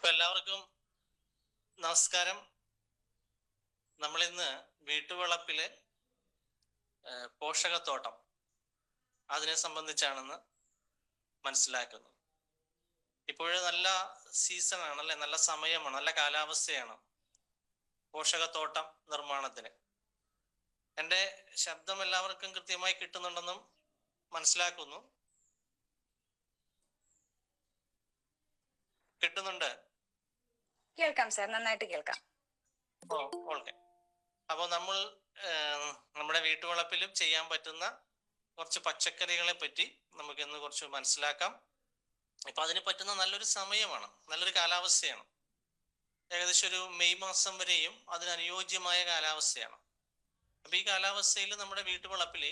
എല്ലാവർക്കും നമസ്കാരം. നമ്മളിന്ന് വീട്ടുവളപ്പിലെ പോഷകത്തോട്ടം അതിനെ സംബന്ധിച്ചാണെന്ന് മനസ്സിലാക്കുന്നത്. ഇപ്പോഴ് നല്ല സീസൺ ആണല്ലേ, നല്ല സമയമാണ്, നല്ല കാലാവസ്ഥയാണ് പോഷകത്തോട്ടം നിർമ്മാണത്തിന്. എൻ്റെ ശബ്ദം എല്ലാവർക്കും കൃത്യമായി കിട്ടുന്നുണ്ടെന്നും മനസ്സിലാക്കുന്നു. കിട്ടുന്നുണ്ട്? കേൾക്കാം സാർ, നന്നായിട്ട് കേൾക്കാം. ഓക്കെ. അപ്പോൾ നമ്മൾ നമ്മുടെ വീട്ടുവളപ്പിലും ചെയ്യാൻ പറ്റുന്ന കുറച്ച് പച്ചക്കറികളെ പറ്റി നമുക്ക് ഇന്ന് കുറച്ച് മനസ്സിലാക്കാം. ഇപ്പൊ അതിന് പറ്റുന്ന നല്ലൊരു സമയമാണ്, നല്ലൊരു കാലാവസ്ഥയാണ്. ഏകദേശം ഒരു മെയ് മാസം വരെയും അതിനനുയോജ്യമായ കാലാവസ്ഥയാണ്. അപ്പൊ ഈ കാലാവസ്ഥയിൽ നമ്മുടെ വീട്ടുവളപ്പിൽ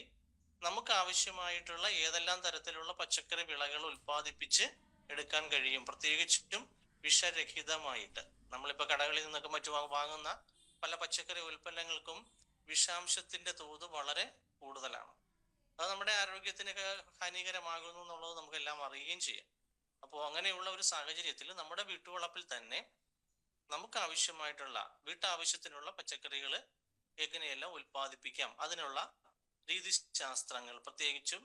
നമുക്ക് ആവശ്യമായിട്ടുള്ള ഏതെല്ലാം തരത്തിലുള്ള പച്ചക്കറി വിളകൾ ഉൽപ്പാദിപ്പിച്ച് എടുക്കാൻ കഴിയും, പ്രത്യേകിച്ചും വിഷരഹിതമായിട്ട്. നമ്മളിപ്പോൾ കടകളിൽ നിന്നൊക്കെ മറ്റു വാങ്ങുന്ന പല പച്ചക്കറി ഉൽപ്പന്നങ്ങൾക്കും വിഷാംശത്തിന്റെ തോത് വളരെ കൂടുതലാണ്. അത് നമ്മുടെ ആരോഗ്യത്തിനൊക്കെ ഹാനികരമാകുന്നു എന്നുള്ളത് നമുക്കെല്ലാം അറിയുകയും ചെയ്യാം. അപ്പോൾ അങ്ങനെയുള്ള ഒരു സാഹചര്യത്തിൽ നമ്മുടെ വീട്ടുവളപ്പിൽ തന്നെ നമുക്ക് ആവശ്യമായിട്ടുള്ള വീട്ടാവശ്യത്തിനുള്ള പച്ചക്കറികൾ എങ്ങനെയെല്ലാം ഉൽപ്പാദിപ്പിക്കാം, അതിനുള്ള രീതിശാസ്ത്രങ്ങൾ, പ്രത്യേകിച്ചും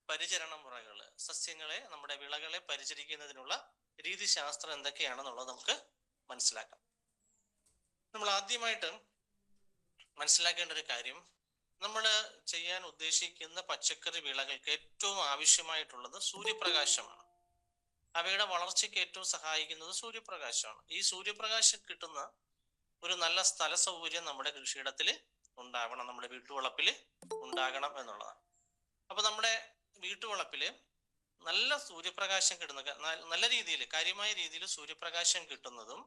പരിചരണ മുറകൾ, സസ്യങ്ങളെ, നമ്മുടെ വിളകളെ പരിചരിക്കുന്നതിനുള്ള രീതിശാസ്ത്രം എന്തൊക്കെയാണെന്നുള്ളത് നമുക്ക് മനസ്സിലാക്കാം. നമ്മൾ ആദ്യമായിട്ട് മനസ്സിലാക്കേണ്ട ഒരു കാര്യം, നമ്മൾ ചെയ്യാൻ ഉദ്ദേശിക്കുന്ന പച്ചക്കറി വിളകൾക്ക് ഏറ്റവും ആവശ്യമായിട്ടുള്ളത് സൂര്യപ്രകാശമാണ്. അവയുടെ വളർച്ചയ്ക്ക് ഏറ്റവും സഹായിക്കുന്നത് സൂര്യപ്രകാശമാണ്. ഈ സൂര്യപ്രകാശം കിട്ടുന്ന ഒരു നല്ല സ്ഥല സൗകര്യം നമ്മുടെ കൃഷിയിടത്തിൽ ഉണ്ടാവണം, നമ്മുടെ വീട്ടുവളപ്പിൽ ഉണ്ടാകണം എന്നുള്ളതാണ്. അപ്പൊ നമ്മുടെ വീട്ടുവളപ്പില് നല്ല സൂര്യപ്രകാശം കിട്ടുന്ന, നല്ല രീതിയിൽ, കാര്യമായ രീതിയിൽ സൂര്യപ്രകാശം കിട്ടുന്നതും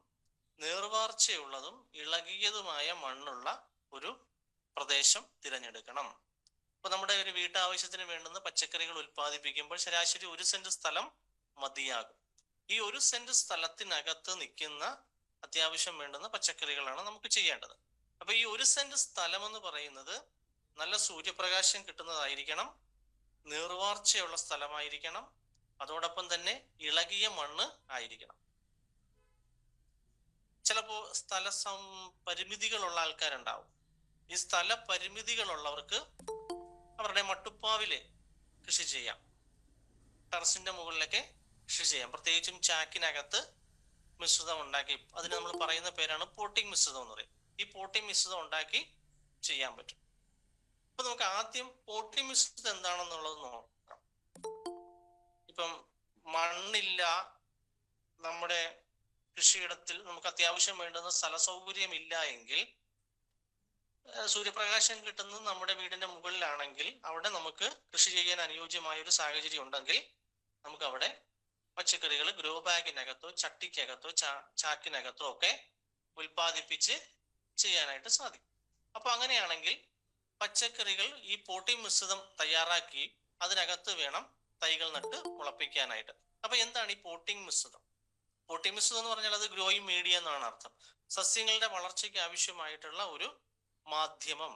നീർവാർച്ചയുള്ളതും ഇളകിയതുമായ മണ്ണുള്ള ഒരു പ്രദേശം തിരഞ്ഞെടുക്കണം. അപ്പൊ നമ്മുടെ ഒരു വീട്ടാവശ്യത്തിന് വേണ്ടുന്ന പച്ചക്കറികൾ ഉൽപ്പാദിപ്പിക്കുമ്പോൾ ശരാശരി 1 സെന്റ് സ്ഥലം മതിയാകും. ഈ 1 സെന്റ് സ്ഥലത്തിനകത്ത് നിൽക്കുന്ന അത്യാവശ്യം വേണ്ടുന്ന പച്ചക്കറികളാണ് നമുക്ക് ചെയ്യേണ്ടത്. അപ്പൊ ഈ 1 സെന്റ് സ്ഥലം എന്ന് പറയുന്നത് നല്ല സൂര്യപ്രകാശം കിട്ടുന്നതായിരിക്കണം, നീർവാർച്ചയുള്ള സ്ഥലമായിരിക്കണം, അതോടൊപ്പം തന്നെ ഇളകിയ മണ്ണ് ആയിരിക്കണം. ചിലപ്പോ പരിമിതികളുള്ള ആൾക്കാരുണ്ടാവും. ഈ സ്ഥല പരിമിതികളുള്ളവർക്ക് അവരുടെ മട്ടുപ്പാവില് കൃഷി ചെയ്യാം, ടെറസിന്റെ മുകളിലൊക്കെ കൃഷി ചെയ്യാം. പ്രത്യേകിച്ചും ചാക്കിനകത്ത് മിശ്രിതം ഉണ്ടാക്കി, അതിന് നമ്മൾ പറയുന്ന പേരാണ് പോട്ടിംഗ് മിശ്രിതം എന്ന് പറയും. ഈ പോട്ടിംഗ് മിശ്രിതം ഉണ്ടാക്കി ചെയ്യാൻ പറ്റും. അപ്പൊ നമുക്ക് ആദ്യം പോട്ടിംഗ് മിശ്രിതം എന്താണെന്നുള്ളത് നോക്കാം. ഇപ്പം മണ്ണില്ല, നമ്മുടെ കൃഷിയിടത്തിൽ നമുക്ക് അത്യാവശ്യം വേണ്ടുന്ന സ്ഥല സൗകര്യം ഇല്ല എങ്കിൽ, സൂര്യപ്രകാശം കിട്ടുന്നത് നമ്മുടെ വീടിന്റെ മുകളിലാണെങ്കിൽ, അവിടെ നമുക്ക് കൃഷി ചെയ്യാൻ അനുയോജ്യമായ ഒരു സാഹചര്യം ഉണ്ടെങ്കിൽ നമുക്ക് അവിടെ പച്ചക്കറികൾ ഗ്രോ ബാഗിനകത്തോ ചട്ടിക്കകത്തോ ചാക്കിനകത്തോ ഒക്കെ ഉൽപ്പാദിപ്പിച്ച് ചെയ്യാനായിട്ട് സാധിക്കും. അപ്പൊ അങ്ങനെയാണെങ്കിൽ പച്ചക്കറികൾ ഈ പോട്ടിംഗ് മിശ്രിതം തയ്യാറാക്കി അതിനകത്ത് വേണം തൈകൾ നട്ട് മുളപ്പിക്കാനായിട്ട്. അപ്പൊ എന്താണ് ഈ പോട്ടിംഗ് മിശ്രിതം? പോട്ടിംഗ് മിശ്രിതം എന്ന് പറഞ്ഞാൽ അത് ഗ്രോയിങ് മീഡിയ എന്നാണ് അർത്ഥം. സസ്യങ്ങളുടെ വളർച്ചയ്ക്ക് ആവശ്യമായിട്ടുള്ള ഒരു മാധ്യമം,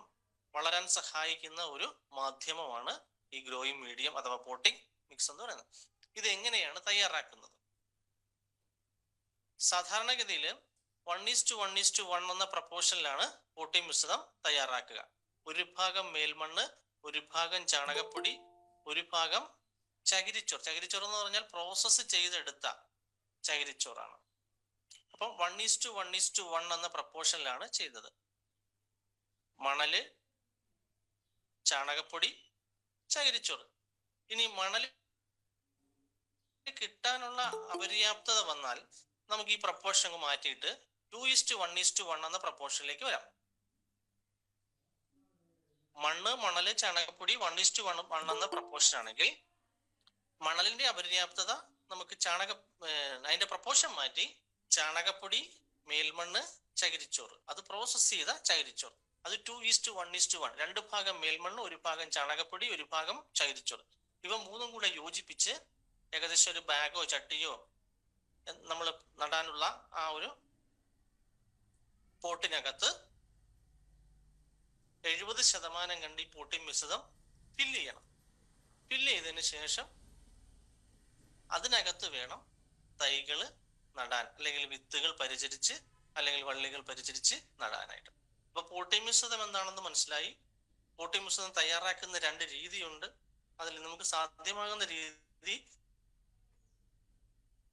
വളരാൻ സഹായിക്കുന്ന ഒരു മാധ്യമമാണ് ഈ ഗ്രോയിങ് മീഡിയം അഥവാ പോട്ടിംഗ് മിക്സ് എന്ന് പറയുന്നത്. ഇത് എങ്ങനെയാണ് തയ്യാറാക്കുന്നത്? സാധാരണഗതിയിൽ 1:1:1 എന്ന പ്രപ്പോർഷനിലാണ് പോട്ടിംഗ് മിശ്രിതം തയ്യാറാക്കുക. 1 ഭാഗം മേൽമണ്ണ്, 1 ഭാഗം ചാണകപ്പൊടി, 1 ഭാഗം ചകിരിച്ചോറ്. ചകിരിച്ചോറ് എന്ന് പറഞ്ഞാൽ പ്രോസസ്സ് ചെയ്തെടുത്ത ചകിരിച്ചോറാണ്. അപ്പം 1:1:1 എന്ന പ്രപ്പോർഷനിലാണ് ചെയ്തത്. മണല്, ചാണകപ്പൊടി, ചകിരിച്ചോറ്. ഇനി മണല് കിട്ടാനുള്ള അപര്യാപ്തത വന്നാൽ നമുക്ക് ഈ പ്രപ്പോർഷൻ മാറ്റിയിട്ട് 2:1:1 എന്ന പ്രപ്പോർഷനിലേക്ക് വരാം. മണ്ണ്, മണല്, ചാണകപ്പൊടി 1:1 എന്ന പ്രപ്പോർഷൻ ആണെങ്കിൽ മണലിന്റെ അപര്യാപ്തത നമുക്ക് അതിന്റെ പ്രപ്പോർഷൻ മാറ്റി ചാണകപ്പൊടി, മേൽമണ്ണ്, ചകിരിച്ചോറ്, അത് പ്രോസസ് ചെയ്ത ചകിരിച്ചോറ്, അത് 2:1:1, 2 ഭാഗം മേൽമണ്ണ്, 1 ഭാഗം ചാണകപ്പൊടി, 1 ഭാഗം ചകിരിച്ചോറ്, ഇവ മൂന്നും കൂടെ യോജിപ്പിച്ച് ഏകദേശം ഒരു ബാഗോ ചട്ടിയോ നമ്മൾ നടാനുള്ള ആ ഒരു പോട്ടിനകത്ത് 70% കണ്ട് ഈ പോട്ടിംഗ് മിശ്രിതം ഫില്ല് ചെയ്യണം. ഫില്ല് ചെയ്തതിന് ശേഷം അതിനകത്ത് വേണം തൈകള് നടാൻ, അല്ലെങ്കിൽ വിത്തുകൾ പരിചരിച്ച് അല്ലെങ്കിൽ വള്ളികൾ പരിചരിച്ച് നടാനായിട്ട്. അപ്പൊ പോട്ടി മിശ്രിതം എന്താണെന്ന് മനസ്സിലായി. പോട്ടി മിശ്രിതം തയ്യാറാക്കുന്ന 2 രീതിയുണ്ട്. അതിൽ നമുക്ക് സാധ്യമാകുന്ന രീതി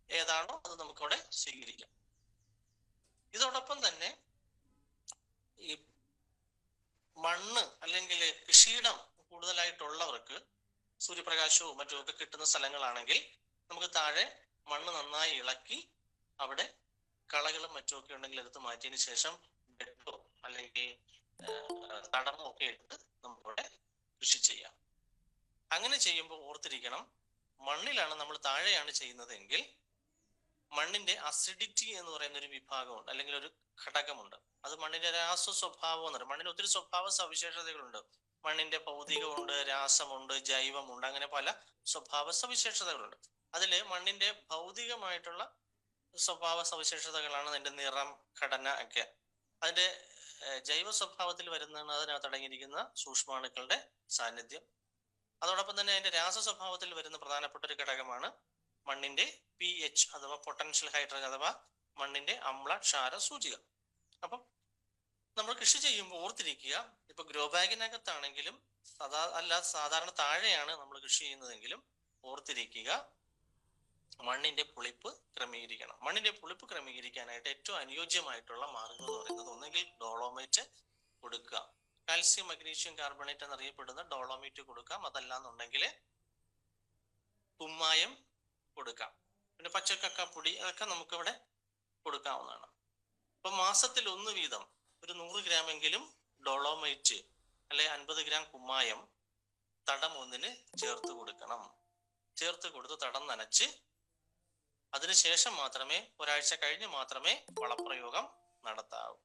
ഏതാണോ അത് നമുക്കവിടെ സ്വീകരിക്കാം. ഇതോടൊപ്പം തന്നെ ഈ മണ്ണ് അല്ലെങ്കിൽ കൃഷിയിടം കൂടുതലായിട്ടുള്ളവർക്ക് സൂര്യപ്രകാശവും മറ്റുമൊക്കെ കിട്ടുന്ന സ്ഥലങ്ങളാണെങ്കിൽ നമുക്ക് താഴെ മണ്ണ് നന്നായി ഇളക്കി അവിടെ കളകളും മറ്റുമൊക്കെ ഉണ്ടെങ്കിൽ എടുത്ത് മാറ്റിയതിന് ശേഷം ബെഡോ അല്ലെങ്കിൽ തടമോ ഒക്കെ എടുത്ത് നമുക്കവിടെ കൃഷി ചെയ്യാം. അങ്ങനെ ചെയ്യുമ്പോൾ ഓർത്തിരിക്കണം, മണ്ണിലാണ് നമ്മൾ താഴെയാണ് ചെയ്യുന്നതെങ്കിൽ മണ്ണിന്റെ അസിഡിറ്റി എന്ന് പറയുന്ന ഒരു വിഭാഗമുണ്ട്, അല്ലെങ്കിൽ ഒരു ഘടകമുണ്ട്. അത് മണ്ണിന്റെ രാസ സ്വഭാവം എന്ന് പറയും. മണ്ണിന് ഒത്തിരി സ്വഭാവ സവിശേഷതകളുണ്ട്. മണ്ണിന്റെ ഭൗതികമുണ്ട്, രാസമുണ്ട്, ജൈവമുണ്ട്, അങ്ങനെ പല സ്വഭാവ സവിശേഷതകളുണ്ട്. അതില് മണ്ണിന്റെ ഭൗതികമായിട്ടുള്ള സ്വഭാവ സവിശേഷതകളാണ് അതിന്റെ നിറം, ഘടന ഒക്കെ. അതിന്റെ ജൈവ സ്വഭാവത്തിൽ വരുന്നതാണ് അതിനകത്ത് അടങ്ങിയിരിക്കുന്ന സൂക്ഷ്മാണുക്കളുടെ സാന്നിധ്യം. അതോടൊപ്പം തന്നെ അതിന്റെ രാസ സ്വഭാവത്തിൽ വരുന്ന പ്രധാനപ്പെട്ട ഒരു ഘടകമാണ് മണ്ണിന്റെ pH അഥവാ പൊട്ടൻഷ്യൽ ഹൈഡ്രജൻ അഥവാ മണ്ണിന്റെ അമ്ല ക്ഷാര സൂചിക. അപ്പം നമ്മൾ കൃഷി ചെയ്യുമ്പോൾ ഓർത്തിരിക്കുക, ഇപ്പൊ ഗ്രോ ബാഗിനകത്താണെങ്കിലും സാധാരണ താഴെയാണ് നമ്മൾ കൃഷി ചെയ്യുന്നതെങ്കിലും ഓർത്തിരിക്കുക, മണ്ണിന്റെ പുളിപ്പ് ക്രമീകരിക്കണം. മണ്ണിന്റെ പുളിപ്പ് ക്രമീകരിക്കാനായിട്ട് ഏറ്റവും അനുയോജ്യമായിട്ടുള്ള മാർഗം എന്ന് പറയുന്നത് ഒന്നെങ്കിൽ ഡോളോമൈറ്റ് കൊടുക്കുക, കാൽസ്യം മഗ്നീഷ്യം കാർബണേറ്റ് എന്നറിയപ്പെടുന്ന ഡോളോമൈറ്റ് കൊടുക്കാം. അതല്ലാന്നുണ്ടെങ്കിൽ കുമ്മായം കൊടുക്കാം. പിന്നെ പച്ചക്കക്കപ്പൊടി അതൊക്കെ നമുക്കിവിടെ കൊടുക്കാവുന്നതാണ്. അപ്പൊ മാസത്തിൽ 1 വീതം ഒരു 100 ഗ്രാമെങ്കിലും ഡോളോമൈറ്റ് അല്ലെ 50 ഗ്രാം കുമ്മായം തടം 1-ന് ചേർത്ത് കൊടുക്കണം. ചേർത്ത് കൊടുത്ത് തടം നനച്ച് അതിനുശേഷം മാത്രമേ, ഒരാഴ്ച കഴിഞ്ഞ് മാത്രമേ വളപ്രയോഗം നടത്താവൂ.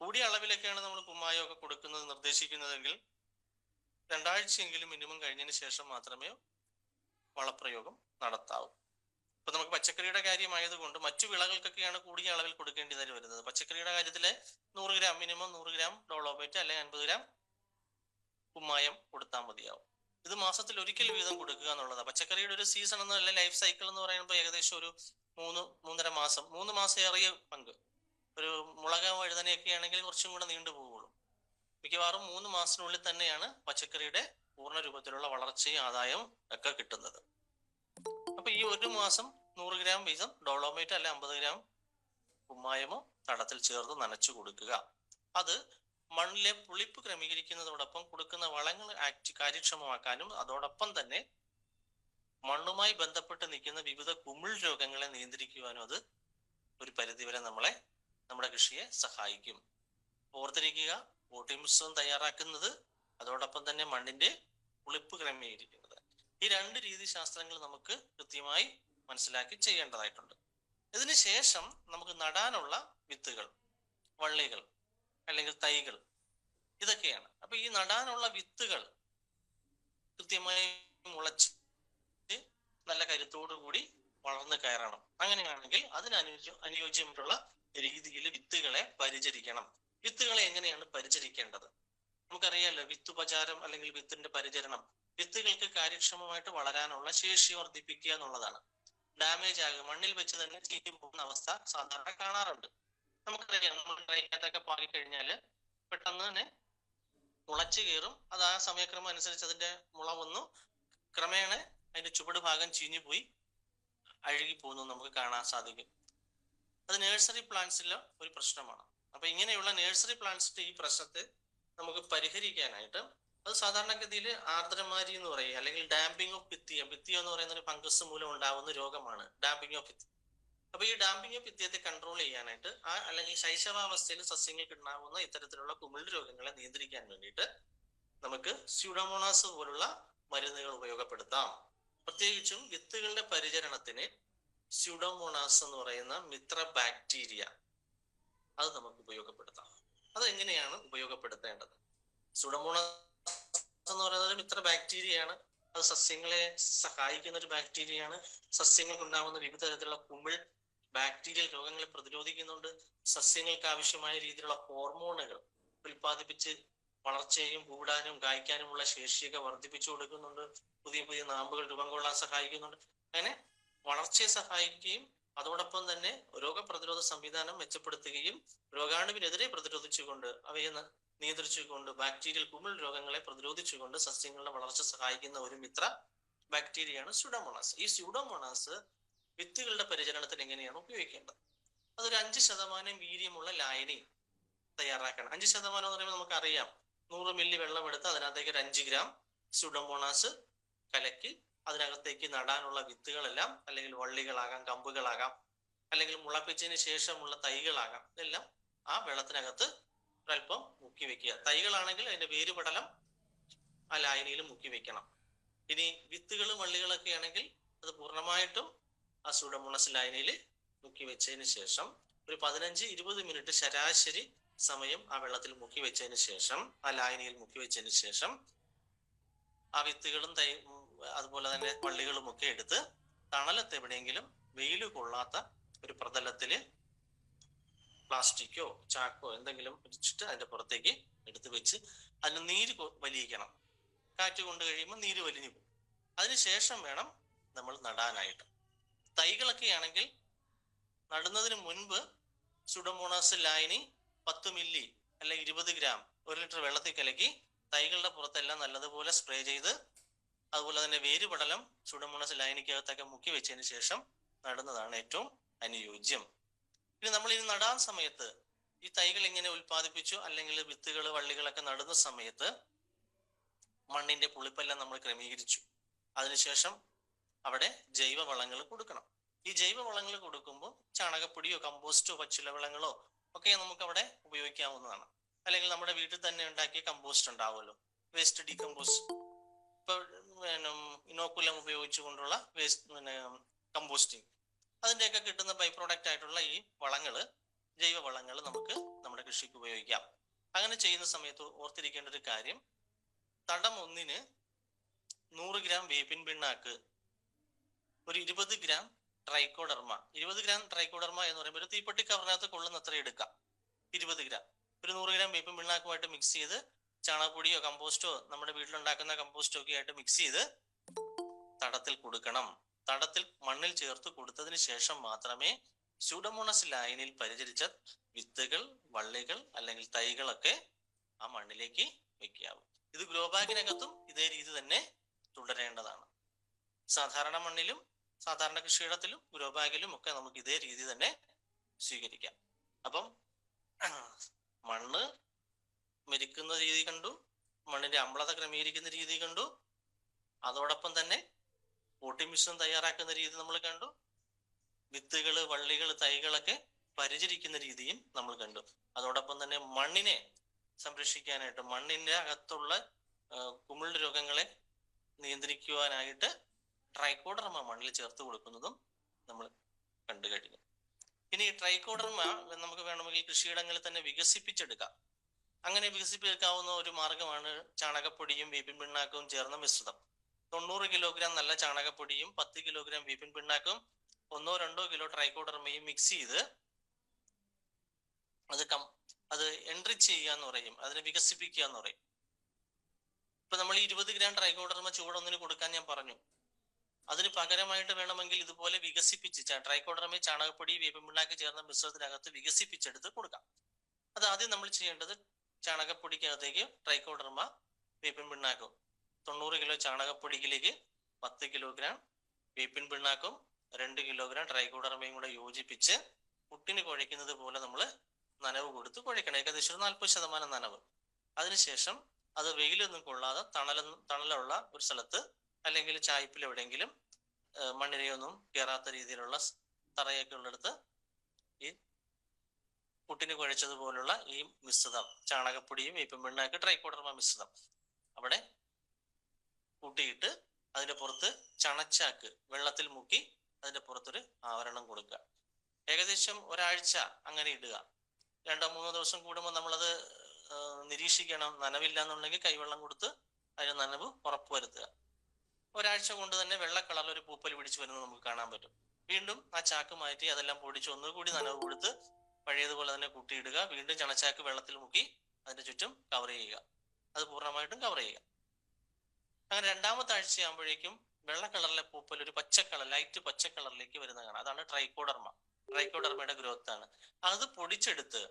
കൂടിയ അളവിലൊക്കെയാണ് നമ്മൾ കുമ്മായമൊക്കെ കൊടുക്കുന്നത് നിർദ്ദേശിക്കുന്നതെങ്കിൽ 2 ആഴ്ചയെങ്കിലും മിനിമം കഴിഞ്ഞതിന് ശേഷം മാത്രമേ വളപ്രയോഗം നടത്താവൂ. ഇപ്പൊ നമുക്ക് പച്ചക്കറിയുടെ കാര്യമായതുകൊണ്ട് മറ്റു വിളകൾക്കൊക്കെയാണ് കൂടിയ അളവിൽ കൊടുക്കേണ്ടതായി വരുന്നത്. പച്ചക്കറിയുടെ കാര്യത്തില് 100 ഗ്രാം മിനിമം 100 ഗ്രാം ഡോളോമൈറ്റ് അല്ലെങ്കിൽ 50 ഗ്രാം കുമ്മായം കൊടുത്താൽ മതിയാവും. ഇത് മാസത്തിൽ ഒരിക്കൽ വീതം കൊടുക്കുക എന്നുള്ളതാണ്. പച്ചക്കറിയുടെ ഒരു സീസൺ എന്നല്ല, ലൈഫ് സൈക്കിൾ എന്ന് പറയുമ്പോൾ ഏകദേശം ഒരു 3-3.5 മാസം, 3 മാസം ഏറിയ പങ്ക്. ഒരു മുളക് വഴുതനയൊക്കെ ആണെങ്കിൽ കുറച്ചും കൂടെ നീണ്ടു പോവുള്ളൂ. മിക്കവാറും 3 മാസത്തിനുള്ളിൽ തന്നെയാണ് പച്ചക്കറിയുടെ പൂർണ്ണ രൂപത്തിലുള്ള വളർച്ചയും ആദായവും ഒക്കെ കിട്ടുന്നത്. അപ്പൊ ഈ 1 മാസം 100 ഗ്രാം വീതം ഡോളോമൈറ്റ് അല്ലെ 50 ഗ്രാം കുമ്മായമോ തടത്തിൽ ചേർത്ത് നനച്ചു കൊടുക്കുക. അത് മണ്ണിലെ പുളിപ്പ് ക്രമീകരിക്കുന്നതോടൊപ്പം കൊടുക്കുന്ന വളങ്ങൾ കാര്യക്ഷമമാക്കാനും അതോടൊപ്പം തന്നെ മണ്ണുമായി ബന്ധപ്പെട്ട് നിൽക്കുന്ന വിവിധ കുമിൾ രോഗങ്ങളെ നിയന്ത്രിക്കുവാനും അത് ഒരു പരിധിവരെ നമ്മുടെ കൃഷിയെ സഹായിക്കും. ഓർത്തിരിക്കുക, പോട്ടി മിശ്രിതം തയ്യാറാക്കുന്നത് അതോടൊപ്പം തന്നെ മണ്ണിന്റെ പുളിപ്പ് ക്രമീകരിക്കുന്നത്, ഈ 2 രീതിശാസ്ത്രങ്ങൾ നമുക്ക് കൃത്യമായി മനസ്സിലാക്കി ചെയ്യേണ്ടതായിട്ടുണ്ട്. ഇതിന് ശേഷം നമുക്ക് നടാനുള്ള വിത്തുകൾ, വള്ളികൾ അല്ലെങ്കിൽ തൈകൾ ഇതൊക്കെയാണ്. അപ്പൊ ഈ നടാനുള്ള വിത്തുകൾ കൃത്യമായി മുളച്ച് നല്ല കരുത്തോടു കൂടി വളർന്നു കയറണം. അങ്ങനെയാണെങ്കിൽ അനുയോജ്യമായിട്ടുള്ള രീതിയിൽ വിത്തുകളെ പരിചരിക്കണം. വിത്തുകളെ എങ്ങനെയാണ് പരിചരിക്കേണ്ടത്? നമുക്കറിയാലോ, വിത്തുപചാരം അല്ലെങ്കിൽ വിത്തിന്റെ പരിചരണം വിത്തുകൾക്ക് കാര്യക്ഷമമായിട്ട് വളരാനുള്ള ശേഷി വർദ്ധിപ്പിക്കുക എന്നുള്ളതാണ്. ഡാമേജ് ആകുക, മണ്ണിൽ വെച്ച് തന്നെ ചീറ്റി പോകുന്ന അവസ്ഥ സാധാരണ കാണാറുണ്ട്. നമുക്കറിയാം, നമ്മൾ ട്രൈക്കകത്തൊക്കെ പാകിക്കഴിഞ്ഞാല് പെട്ടെന്ന് തന്നെ മുളച്ചു കയറും. അത് ആ സമയക്രമം അനുസരിച്ച് അതിന്റെ മുള വന്നു ക്രമേണ അതിന്റെ ചുവട് ഭാഗം ചീഞ്ഞു പോയി അഴുകി പോകുന്നു നമുക്ക് കാണാൻ സാധിക്കും. അത് നഴ്സറി പ്ലാന്റ്സിലെ ഒരു പ്രശ്നമാണ്. അപ്പൊ ഇങ്ങനെയുള്ള നഴ്സറി പ്ലാന്റ്സിന്റെ ഈ പ്രശ്നത്തെ നമുക്ക് പരിഹരിക്കാനായിട്ട് അത് സാധാരണഗതിയിൽ ആർദ്രമാരി എന്ന് പറയുക അല്ലെങ്കിൽ ഡാമ്പിംഗ് ഓഫ് പിത്തിയം എന്ന് പറയുന്ന ഒരു ഫംഗസ് മൂലം ഉണ്ടാവുന്ന രോഗമാണ് ഡാമ്പിംഗ് ഓഫ് പിത്തിയം. അപ്പൊ ഈ ഡാമ്പിംഗ് ഓഫ് പിത്തിയത്തെ കൺട്രോൾ ചെയ്യാനായിട്ട് അല്ലെങ്കിൽ ശൈശവാവസ്ഥയിൽ സസ്യങ്ങൾക്ക് ഉണ്ടാവുന്ന ഇത്തരത്തിലുള്ള കുമിൾ രോഗങ്ങളെ നിയന്ത്രിക്കാൻ വേണ്ടിയിട്ട് നമുക്ക് സ്യൂഡോമോണാസ് പോലുള്ള മരുന്നുകൾ ഉപയോഗപ്പെടുത്താം. പ്രത്യേകിച്ചും വിത്തുകളുടെ പരിചരണത്തിന് സ്യൂഡോമോണാസ് എന്ന് പറയുന്ന മിത്ര ബാക്ടീരിയ അത് നമുക്ക് ഉപയോഗപ്പെടുത്താം. അത് എങ്ങനെയാണ് ഉപയോഗപ്പെടുത്തേണ്ടത്? സ്യൂഡോമോണാസ് എന്ന് പറയുന്നത് മിത്ര ബാക്ടീരിയയാണ്. അത് സസ്യങ്ങളെ സഹായിക്കുന്ന ഒരു ബാക്ടീരിയയാണ്. സസ്യങ്ങൾക്ക് ഉണ്ടാകുന്ന വിവിധ തരത്തിലുള്ള കുമിൾ ബാക്ടീരിയൽ രോഗങ്ങളെ പ്രതിരോധിക്കുന്നുണ്ട്. സസ്യങ്ങൾക്ക് ആവശ്യമായ രീതിയിലുള്ള ഹോർമോണുകൾ ഉൽപ്പാദിപ്പിച്ച് വളർച്ചയും കൂടാനും കായ്ക്കാനുമുള്ള ശേഷിയൊക്കെ വർദ്ധിപ്പിച്ചു കൊടുക്കുന്നുണ്ട്. പുതിയ പുതിയ നാമ്പുകൾ രൂപം കൊള്ളാൻ സഹായിക്കുന്നുണ്ട്. അങ്ങനെ വളർച്ചയെ സഹായിക്കുകയും അതോടൊപ്പം തന്നെ രോഗപ്രതിരോധ സംവിധാനം മെച്ചപ്പെടുത്തുകയും രോഗാണുവിനെതിരെ പ്രതിരോധിച്ചുകൊണ്ട് അവയെ നിയന്ത്രിച്ചുകൊണ്ട് ബാക്ടീരിയൽ കുമിൾ രോഗങ്ങളെ പ്രതിരോധിച്ചുകൊണ്ട് സസ്യങ്ങളുടെ വളർച്ച സഹായിക്കുന്ന ഒരു മിത്ര ബാക്ടീരിയയാണ് സ്യൂഡോമോണാസ്. ഈ സ്യൂഡോമോണാസ് വിത്തുകളുടെ പരിചരണത്തിന് എങ്ങനെയാണ് ഉപയോഗിക്കേണ്ടത്? അതൊരു 5% വീര്യമുള്ള ലായനി തയ്യാറാക്കണം. 5% എന്ന് പറയുമ്പോൾ നമുക്കറിയാം, 100 മില്ലി വെള്ളം എടുത്ത് അതിനകത്തേക്ക് ഒരു 5 ഗ്രാം സ്യൂഡോമോണാസ് കലക്കി അതിനകത്തേക്ക് നടാനുള്ള വിത്തുകളെല്ലാം, അല്ലെങ്കിൽ വള്ളികളാകാം, കമ്പുകളാകാം, അല്ലെങ്കിൽ മുളപ്പിച്ചതിന് ശേഷമുള്ള തൈകളാകാം, ഇതെല്ലാം ആ വെള്ളത്തിനകത്ത് ഒരല്പം മുക്കി വെക്കുക. തൈകളാണെങ്കിൽ അതിന്റെ വേരുപടലം ആ ലായനിയിൽ മുക്കി വെക്കണം. ഇനി വിത്തുകളും വള്ളികളൊക്കെ ആണെങ്കിൽ അത് പൂർണ്ണമായിട്ടും ആ സ്യൂഡോമോണാസ് ലായനിയിൽ മുക്കി വെച്ചതിന് ശേഷം ഒരു 15-20 മിനിറ്റ് ശരാശരി സമയം ആ വെള്ളത്തിൽ മുക്കി വെച്ചതിന് ശേഷം, ആ ലായനിയിൽ മുക്കി വെച്ചതിന് ശേഷം ആ വിത്തുകളും അതുപോലെ തന്നെ വള്ളികളും ഒക്കെ എടുത്ത് തണലത്ത് എവിടെയെങ്കിലും വെയിൽ കൊള്ളാത്ത ഒരു പ്രതലത്തില് പ്ലാസ്റ്റിക്കോ ചാക്കോ എന്തെങ്കിലും വെച്ചിട്ട് അതിന്റെ പുറത്തേക്ക് എടുത്ത് വെച്ച് അതിന് നീര് വലിയിക്കണം. കാറ്റ് കൊണ്ട് കഴിയുമ്പോൾ നീര് വലിഞ്ഞു പോകും. അതിനുശേഷം വേണം നമ്മൾ നടാനായിട്ട്. തൈകളൊക്കെ ആണെങ്കിൽ നടുന്നതിന് മുൻപ് സ്യൂഡോമോണാസ് ലായനി 10 മില്ലി അല്ലെങ്കിൽ 20 ഗ്രാം 1 ലിറ്റർ വെള്ളത്തിൽ കലക്കി തൈകളുടെ പുറത്തെല്ലാം നല്ലതുപോലെ സ്പ്രേ ചെയ്ത്, അതുപോലെ തന്നെ വേരുപടലം സ്യൂഡോമോണാസ് ലായനിക്കകത്തൊക്കെ മുക്കി വെച്ചതിന് ശേഷം നടുന്നതാണ് ഏറ്റവും അനുയോജ്യം. ഇനി നമ്മൾ ഇനി നടാൻ സമയത്ത് ഈ തൈകൾ ഇങ്ങനെ ഉൽപ്പാദിപ്പിച്ചു അല്ലെങ്കിൽ വിത്തുകൾ വള്ളികളൊക്കെ നടുന്ന സമയത്ത് മണ്ണിന്റെ പുളിപ്പെല്ലാം നമ്മൾ ക്രമീകരിച്ചു. അതിനുശേഷം അവിടെ ജൈവവളങ്ങൾ കൊടുക്കണം. ഈ ജൈവവളങ്ങൾ കൊടുക്കുമ്പോൾ ചാണകപ്പൊടിയോ കമ്പോസ്റ്റോ പച്ചിലവളങ്ങളോ ഒക്കെ നമുക്ക് അവിടെ ഉപയോഗിക്കാവുന്നതാണ്. അല്ലെങ്കിൽ നമ്മുടെ വീട്ടിൽ തന്നെ ഉണ്ടാക്കിയ കമ്പോസ്റ്റ് ഉണ്ടാവുമല്ലോ, വേസ്റ്റ് ഡീകമ്പോസ്റ്റ്. ഇപ്പൊ ഇനോക്കുലം ഉപയോഗിച്ചുകൊണ്ടുള്ള വേസ്റ്റ് കമ്പോസ്റ്റിങ്, അതിൻ്റെയൊക്കെ കിട്ടുന്ന ബൈ പ്രോഡക്റ്റ് ആയിട്ടുള്ള ഈ വളങ്ങള്, ജൈവവളങ്ങൾ നമുക്ക് നമ്മുടെ കൃഷിക്ക് ഉപയോഗിക്കാം. അങ്ങനെ ചെയ്യുന്ന സമയത്ത് ഓർത്തിരിക്കേണ്ട ഒരു കാര്യം, തടം ഒന്നിന് 100 ഗ്രാം വേപ്പിൻ പിണ്ണാക്ക്, ഒരു 20 ഗ്രാം ട്രൈക്കോഡർമ. 20 ഗ്രാം ട്രൈക്കോഡർമ എന്ന് പറയുമ്പോൾ ഒരു തീപ്പെട്ടി കവറിനകത്ത് കൊള്ളുന്ന അത്ര എടുക്കാം. 20 ഗ്രാം ഒരു 100 ഗ്രാം വേപ്പിൻ പിണ്ണാക്കുമായിട്ട് മിക്സ് ചെയ്ത്, ചാണകപ്പൊടിയോ കമ്പോസ്റ്റോ നമ്മുടെ വീട്ടിലുണ്ടാക്കുന്ന കമ്പോസ്റ്റോ ഒക്കെ ആയിട്ട് മിക്സ് ചെയ്ത് തടത്തിൽ കൊടുക്കണം. തടത്തിൽ മണ്ണിൽ ചേർത്ത് കൊടുത്തതിന് ശേഷം മാത്രമേ സ്യൂഡോമോണാസ് ലായനിയിൽ പരിചരിച്ച വിത്തുകൾ, വള്ളികൾ അല്ലെങ്കിൽ തൈകളൊക്കെ ആ മണ്ണിലേക്ക് വെക്കാവൂ. ഇത് ഗ്രോ ബാഗിനകത്തും ഇതേ രീതി തന്നെ തുടരേണ്ടതാണ്. സാധാരണ മണ്ണിലും സാധാരണ കൃഷിയിടത്തിലും ഗ്രോ ബാഗിലും ഒക്കെ നമുക്ക് ഇതേ രീതി തന്നെ സ്വീകരിക്കാം. അപ്പം മണ്ണ് മെരുക്കുന്ന രീതി കണ്ടു, മണ്ണിന്റെ അമ്ലത ക്രമീകരിക്കുന്ന രീതി കണ്ടു, അതോടൊപ്പം തന്നെ പോട്ടി മിശ്രം തയ്യാറാക്കുന്ന രീതി നമ്മൾ കണ്ടു, വിത്തുകള് വള്ളികൾ തൈകളൊക്കെ പരിചരിക്കുന്ന രീതിയും നമ്മൾ കണ്ടു. അതോടൊപ്പം തന്നെ മണ്ണിനെ സംരക്ഷിക്കാനായിട്ട്, മണ്ണിന്റെ അകത്തുള്ള കുമിൾ രോഗങ്ങളെ നിയന്ത്രിക്കുവാനായിട്ട് ട്രൈക്കോഡർമ മണ്ണിൽ ചേർത്ത് കൊടുക്കുന്നതും നമ്മൾ കണ്ടു കഴിഞ്ഞു. ഇനി ട്രൈക്കോഡർമ നമുക്ക് വേണമെങ്കിൽ കൃഷിയിടങ്ങളിൽ തന്നെ വികസിപ്പിച്ചെടുക്കാം. അങ്ങനെ വികസിപ്പിച്ചെടുക്കാവുന്ന ഒരു മാർഗമാണ് ചാണകപ്പൊടിയും വേപ്പിൻ പിണ്ണാക്കവും ചേർന്ന മിശ്രിതം. 90 കിലോഗ്രാം നല്ല ചാണകപ്പൊടിയും 10 കിലോഗ്രാം വേപ്പിൻ പിണ്ണാക്കും 1-2 കിലോ ട്രൈക്കോഡർമയും മിക്സ് ചെയ്ത് അത് എൻറിച്ച് ചെയ്യുക എന്ന് പറയും, അതിനെ വികസിപ്പിക്കുക എന്ന് പറയും. ഇപ്പൊ നമ്മൾ 20 ഗ്രാം ട്രൈക്കോഡർമ ചൂടൊന്നിന് കൊടുക്കാൻ ഞാൻ പറഞ്ഞു. അതിന് പകരമായിട്ട് വേണമെങ്കിൽ ഇതുപോലെ വികസിപ്പിച്ച് ട്രൈക്കോഡർമ ചാണകപ്പൊടി വേപ്പിൻ പിണ്ണാക്ക് ചേർന്ന മിശ്രിതത്തിനകത്ത് വികസിപ്പിച്ചെടുത്ത് കൊടുക്കാം. അത് ആദ്യം നമ്മൾ ചെയ്യേണ്ടത്, ചാണകപ്പൊടിക്കകത്തേക്ക് ട്രൈക്കോഡർമ വേപ്പിൻ പിണ്ണാക്കും 90 കിലോ ചാണകപ്പൊടിയിലേക്ക് 10 കിലോഗ്രാം വേപ്പിൻ പിണ്ണാക്കും 2 കിലോഗ്രാം ട്രൈക്കോഡർമയും കൂടെ യോജിപ്പിച്ച് പുട്ടിന് കുഴയ്ക്കുന്നത് പോലെ നമ്മൾ നനവ് കൊടുത്ത് കുഴയ്ക്കണം. ഏകദേശം 40% നനവ്. അതിനുശേഷം അത് വെയിലൊന്നും കൊള്ളാതെ തണലുള്ള ഒരു സ്ഥലത്ത്, അല്ലെങ്കിൽ ചായ്പിൽ എവിടെയെങ്കിലും മണ്ണിനെയൊന്നും കയറാത്ത രീതിയിലുള്ള തറയൊക്കെ ഉള്ളിടത്ത് ഈ പുട്ടിന് കുഴച്ചതുപോലുള്ള ഈ മിശ്രിതം, ചാണകപ്പൊടിയും വേപ്പിൻ പിണ്ണാക്ക് ട്രൈക്കോഡർമ മിശ്രിതം അവിടെ കൂട്ടിയിട്ട് അതിന്റെ പുറത്ത് ചണച്ചാക്ക് വെള്ളത്തിൽ മുക്കി അതിന്റെ പുറത്തൊരു ആവരണം കൊടുക്കുക. ഏകദേശം ഒരാഴ്ച അങ്ങനെ ഇടുക. 2-3 ദിവസം കൂടുമ്പോൾ നമ്മളത് നിരീക്ഷിക്കണം. നനവില്ല എന്നുണ്ടെങ്കിൽ കൈവെള്ളം കൊടുത്ത് അതിന് നനവ് ഉറപ്പുവരുത്തുക. ഒരാഴ്ച കൊണ്ട് തന്നെ വെള്ള കളറിൽ ഒരു പൂപ്പൽ പിടിച്ചു വരുന്നത് നമുക്ക് കാണാൻ പറ്റും. വീണ്ടും ആ ചാക്ക് മാറ്റി അതെല്ലാം പൊടിച്ച് ഒന്നുകൂടി നനവ് കൊടുത്ത് പഴയതുപോലെ തന്നെ കൂട്ടിയിടുക. വീണ്ടും ചണച്ചാക്ക് വെള്ളത്തിൽ മുക്കി അതിന്റെ ചുറ്റും കവർ ചെയ്യുക. അത് പൂർണ്ണമായിട്ടും കവർ ചെയ്യുക. അങ്ങനെ 2-ാമത്തെ ആഴ്ചയാകുമ്പോഴേക്കും വെള്ള കളറിലെ പൂപ്പൽ ഒരു പച്ച കളർ, ലൈറ്റ് പച്ച കളറിലേക്ക് വരുന്ന കാണാം. അതാണ് ട്രൈക്കോഡർമ. ട്രൈക്കോഡർമയുടെ ഗ്രോത്ത് ആണ്. അത് പൊടിച്ചെടുത്ത്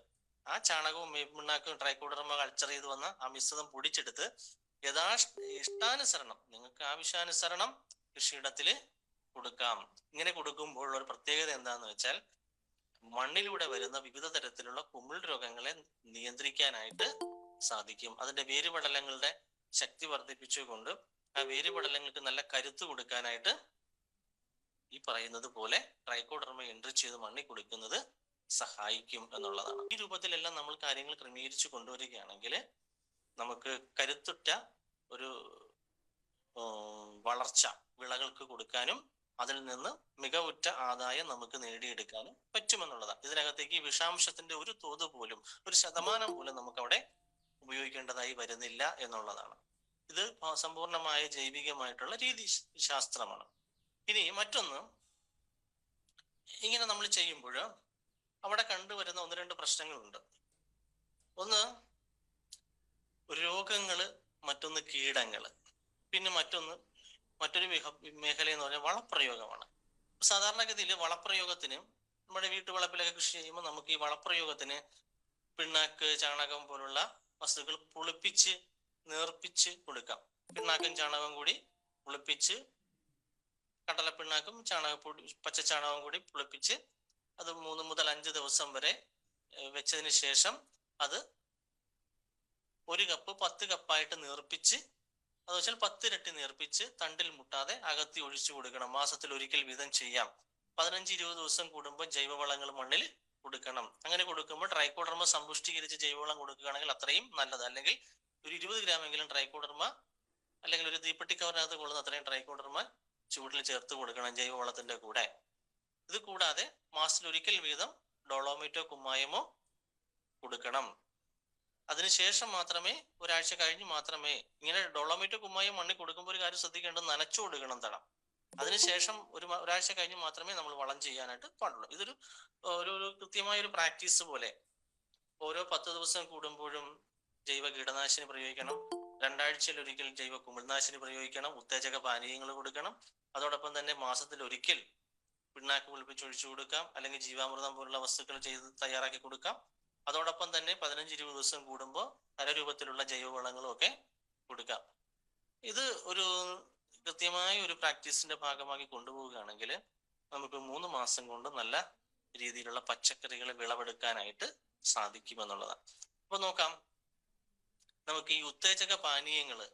ആ ചാണകവും പിണ്ണാക്കും ട്രൈക്കോഡർമ കൾച്ചർ ചെയ്ത് വന്ന ആ മിശ്രിതം പൊടിച്ചെടുത്ത് ഇഷ്ടാനുസരണം, നിങ്ങൾക്ക് ആവശ്യാനുസരണം കൃഷിയിടത്തില് കൊടുക്കാം. ഇങ്ങനെ കൊടുക്കുമ്പോൾ ഒരു പ്രത്യേകത എന്താന്ന് വെച്ചാൽ മണ്ണിലൂടെ വരുന്ന വിവിധ തരത്തിലുള്ള കുമിൾ രോഗങ്ങളെ നിയന്ത്രിക്കാനായിട്ട് സാധിക്കും. അതിന്റെ വേരുപടലങ്ങളുടെ ശക്തി വർദ്ധിപ്പിച്ചുകൊണ്ട് ആ വേരുപടലങ്ങൾക്ക് നല്ല കരുത്ത് കൊടുക്കാനായിട്ട് ഈ പറയുന്നത് പോലെ ട്രൈക്കോഡർമ എൻട്രി ചെയ്ത് മണ്ണിൽ കൊടുക്കുന്നത് സഹായിക്കും എന്നുള്ളതാണ്. ഈ രൂപത്തിലെല്ലാം നമ്മൾ കാര്യങ്ങൾ ക്രമീകരിച്ചു കൊണ്ടുവരികയാണെങ്കിൽ നമുക്ക് കരുത്തുറ്റ ഒരു വളർച്ച വിളകൾക്ക് കൊടുക്കാനും അതിൽ നിന്ന് മികവുറ്റ ആദായം നമുക്ക് നേടിയെടുക്കാനും പറ്റുമെന്നുള്ളതാണ്. ഇതിനകത്തേക്ക് വിഷാംശത്തിന്റെ ഒരു തോത് പോലും, ഒരു ശതമാനം പോലും നമുക്ക് അവിടെ ഉപയോഗിക്കേണ്ടതായി വരുന്നില്ല എന്നുള്ളതാണ്. ഇത് സമ്പൂർണമായ ജൈവികമായിട്ടുള്ള രീതി ശാസ്ത്രമാണ്. ഇനി മറ്റൊന്ന്, ഇങ്ങനെ നമ്മൾ ചെയ്യുമ്പോൾ അവിടെ കണ്ടുവരുന്ന ഒന്ന് രണ്ട് പ്രശ്നങ്ങളുണ്ട്. ഒന്ന് രോഗങ്ങള്, മറ്റൊന്ന് കീടങ്ങള്, പിന്നെ മറ്റൊരു മേഖല എന്ന് പറഞ്ഞാൽ വളപ്രയോഗമാണ്. സാധാരണഗതിയിൽ വളപ്രയോഗത്തിന് നമ്മുടെ വീട്ടുവളപ്പിലൊക്കെ കൃഷി ചെയ്യുമ്പോൾ നമുക്ക് ഈ വളപ്രയോഗത്തിന് പിണ്ണാക്ക്, ചാണകം പോലുള്ള വസ്തുക്കൾ പുളിപ്പിച്ച് നേർപ്പിച്ച് കൊടുക്കാം. പിണ്ണാക്കും ചാണകവും കൂടി പുളിപ്പിച്ച്, കടലപ്പിണ്ണാക്കും ചാണകപ്പൊടി പച്ച ചാണകവും കൂടി പുളിപ്പിച്ച് അത് 3 മുതൽ 5 ദിവസം വരെ വെച്ചതിന് ശേഷം അത് 1 കപ്പ് 10 കപ്പായിട്ട് നേർപ്പിച്ച്, അത് വെച്ചാൽ 10 ഇരട്ടി നേർപ്പിച്ച് തണ്ടിൽ മുട്ടാതെ അകത്തി ഒഴിച്ചു കൊടുക്കണം. മാസത്തിൽ ഒരിക്കൽ വീതം ചെയ്യാം. 15-20 ദിവസം കൂടുമ്പോൾ ജൈവവളങ്ങൾ മണ്ണിൽ കൊടുക്കണം. അങ്ങനെ കൊടുക്കുമ്പോൾ ട്രൈക്കോഡർമ സമ്പുഷ്ടീകരിച്ച് ജൈവവളം കൊടുക്കുകയാണെങ്കിൽ അത്രയും നല്ലത്. അല്ലെങ്കിൽ ഒരു 20 ഗ്രാമെങ്കിലും ട്രൈക്കോഡർമ, അല്ലെങ്കിൽ ഒരു തീപ്പെട്ടി കവറിനകത്ത് കൊള്ളുന്ന അത്രയും ട്രൈക്കോഡർമ ചൂടിൽ ചേർത്ത് കൊടുക്കണം ജൈവവളത്തിന്റെ കൂടെ. ഇത് കൂടാതെ മാസത്തിൽ ഒരിക്കൽ വീതം ഡോളോമൈറ്റോ കുമ്മായമോ കൊടുക്കണം. അതിനുശേഷം മാത്രമേ, ഒരാഴ്ച കഴിഞ്ഞ് മാത്രമേ, ഇങ്ങനെ ഡോളോമൈറ്റോ കുമ്മായം മണ്ണിൽ കൊടുക്കുമ്പോൾ ഒരു കാര്യം ശ്രദ്ധിക്കേണ്ടത്, നനച്ചു കൊടുക്കണം തടം. അതിനുശേഷം ഒരാഴ്ച കഴിഞ്ഞ് മാത്രമേ നമ്മൾ വളം ചെയ്യാനായിട്ട് പാടുള്ളൂ. ഇതൊരു കൃത്യമായ ഒരു പ്രാക്ടീസ് പോലെ ഓരോ 10 ദിവസം കൂടുമ്പോഴും ജൈവ കീടനാശിനി പ്രയോഗിക്കണം. 2 ആഴ്ചയിൽ ഒരിക്കൽ ജൈവ കുമിൾനാശിനി പ്രയോഗിക്കണം. ഉത്തേജക പാനീയങ്ങൾ കൊടുക്കണം. അതോടൊപ്പം തന്നെ മാസത്തിൽ ഒരിക്കൽ പിണ്ണാക്ക് പുളിപ്പിച്ച് ഒഴിച്ചു കൊടുക്കാം, അല്ലെങ്കിൽ ജീവാമൃതം പോലുള്ള വസ്തുക്കൾ ചെയ്ത് തയ്യാറാക്കി കൊടുക്കാം. അതോടൊപ്പം തന്നെ 15-20 ദിവസം കൂടുമ്പോൾ ഖരരൂപത്തിലുള്ള ജൈവവളങ്ങളും ഒക്കെ കൊടുക്കാം. ഇത് ഒരു കൃത്യമായ ഒരു പ്രാക്ടീസിന്റെ ഭാഗമാക്കി കൊണ്ടുപോവുകയാണെങ്കിൽ നമുക്ക് 3 മാസം കൊണ്ട് നല്ല രീതിയിലുള്ള പച്ചക്കറികൾ വിളവെടുക്കാനായിട്ട് സാധിക്കുമെന്നുള്ളതാണ്. അപ്പൊ നോക്കാം, നമുക്ക് ഈ ഉത്തേജക പാനീയങ്ങള്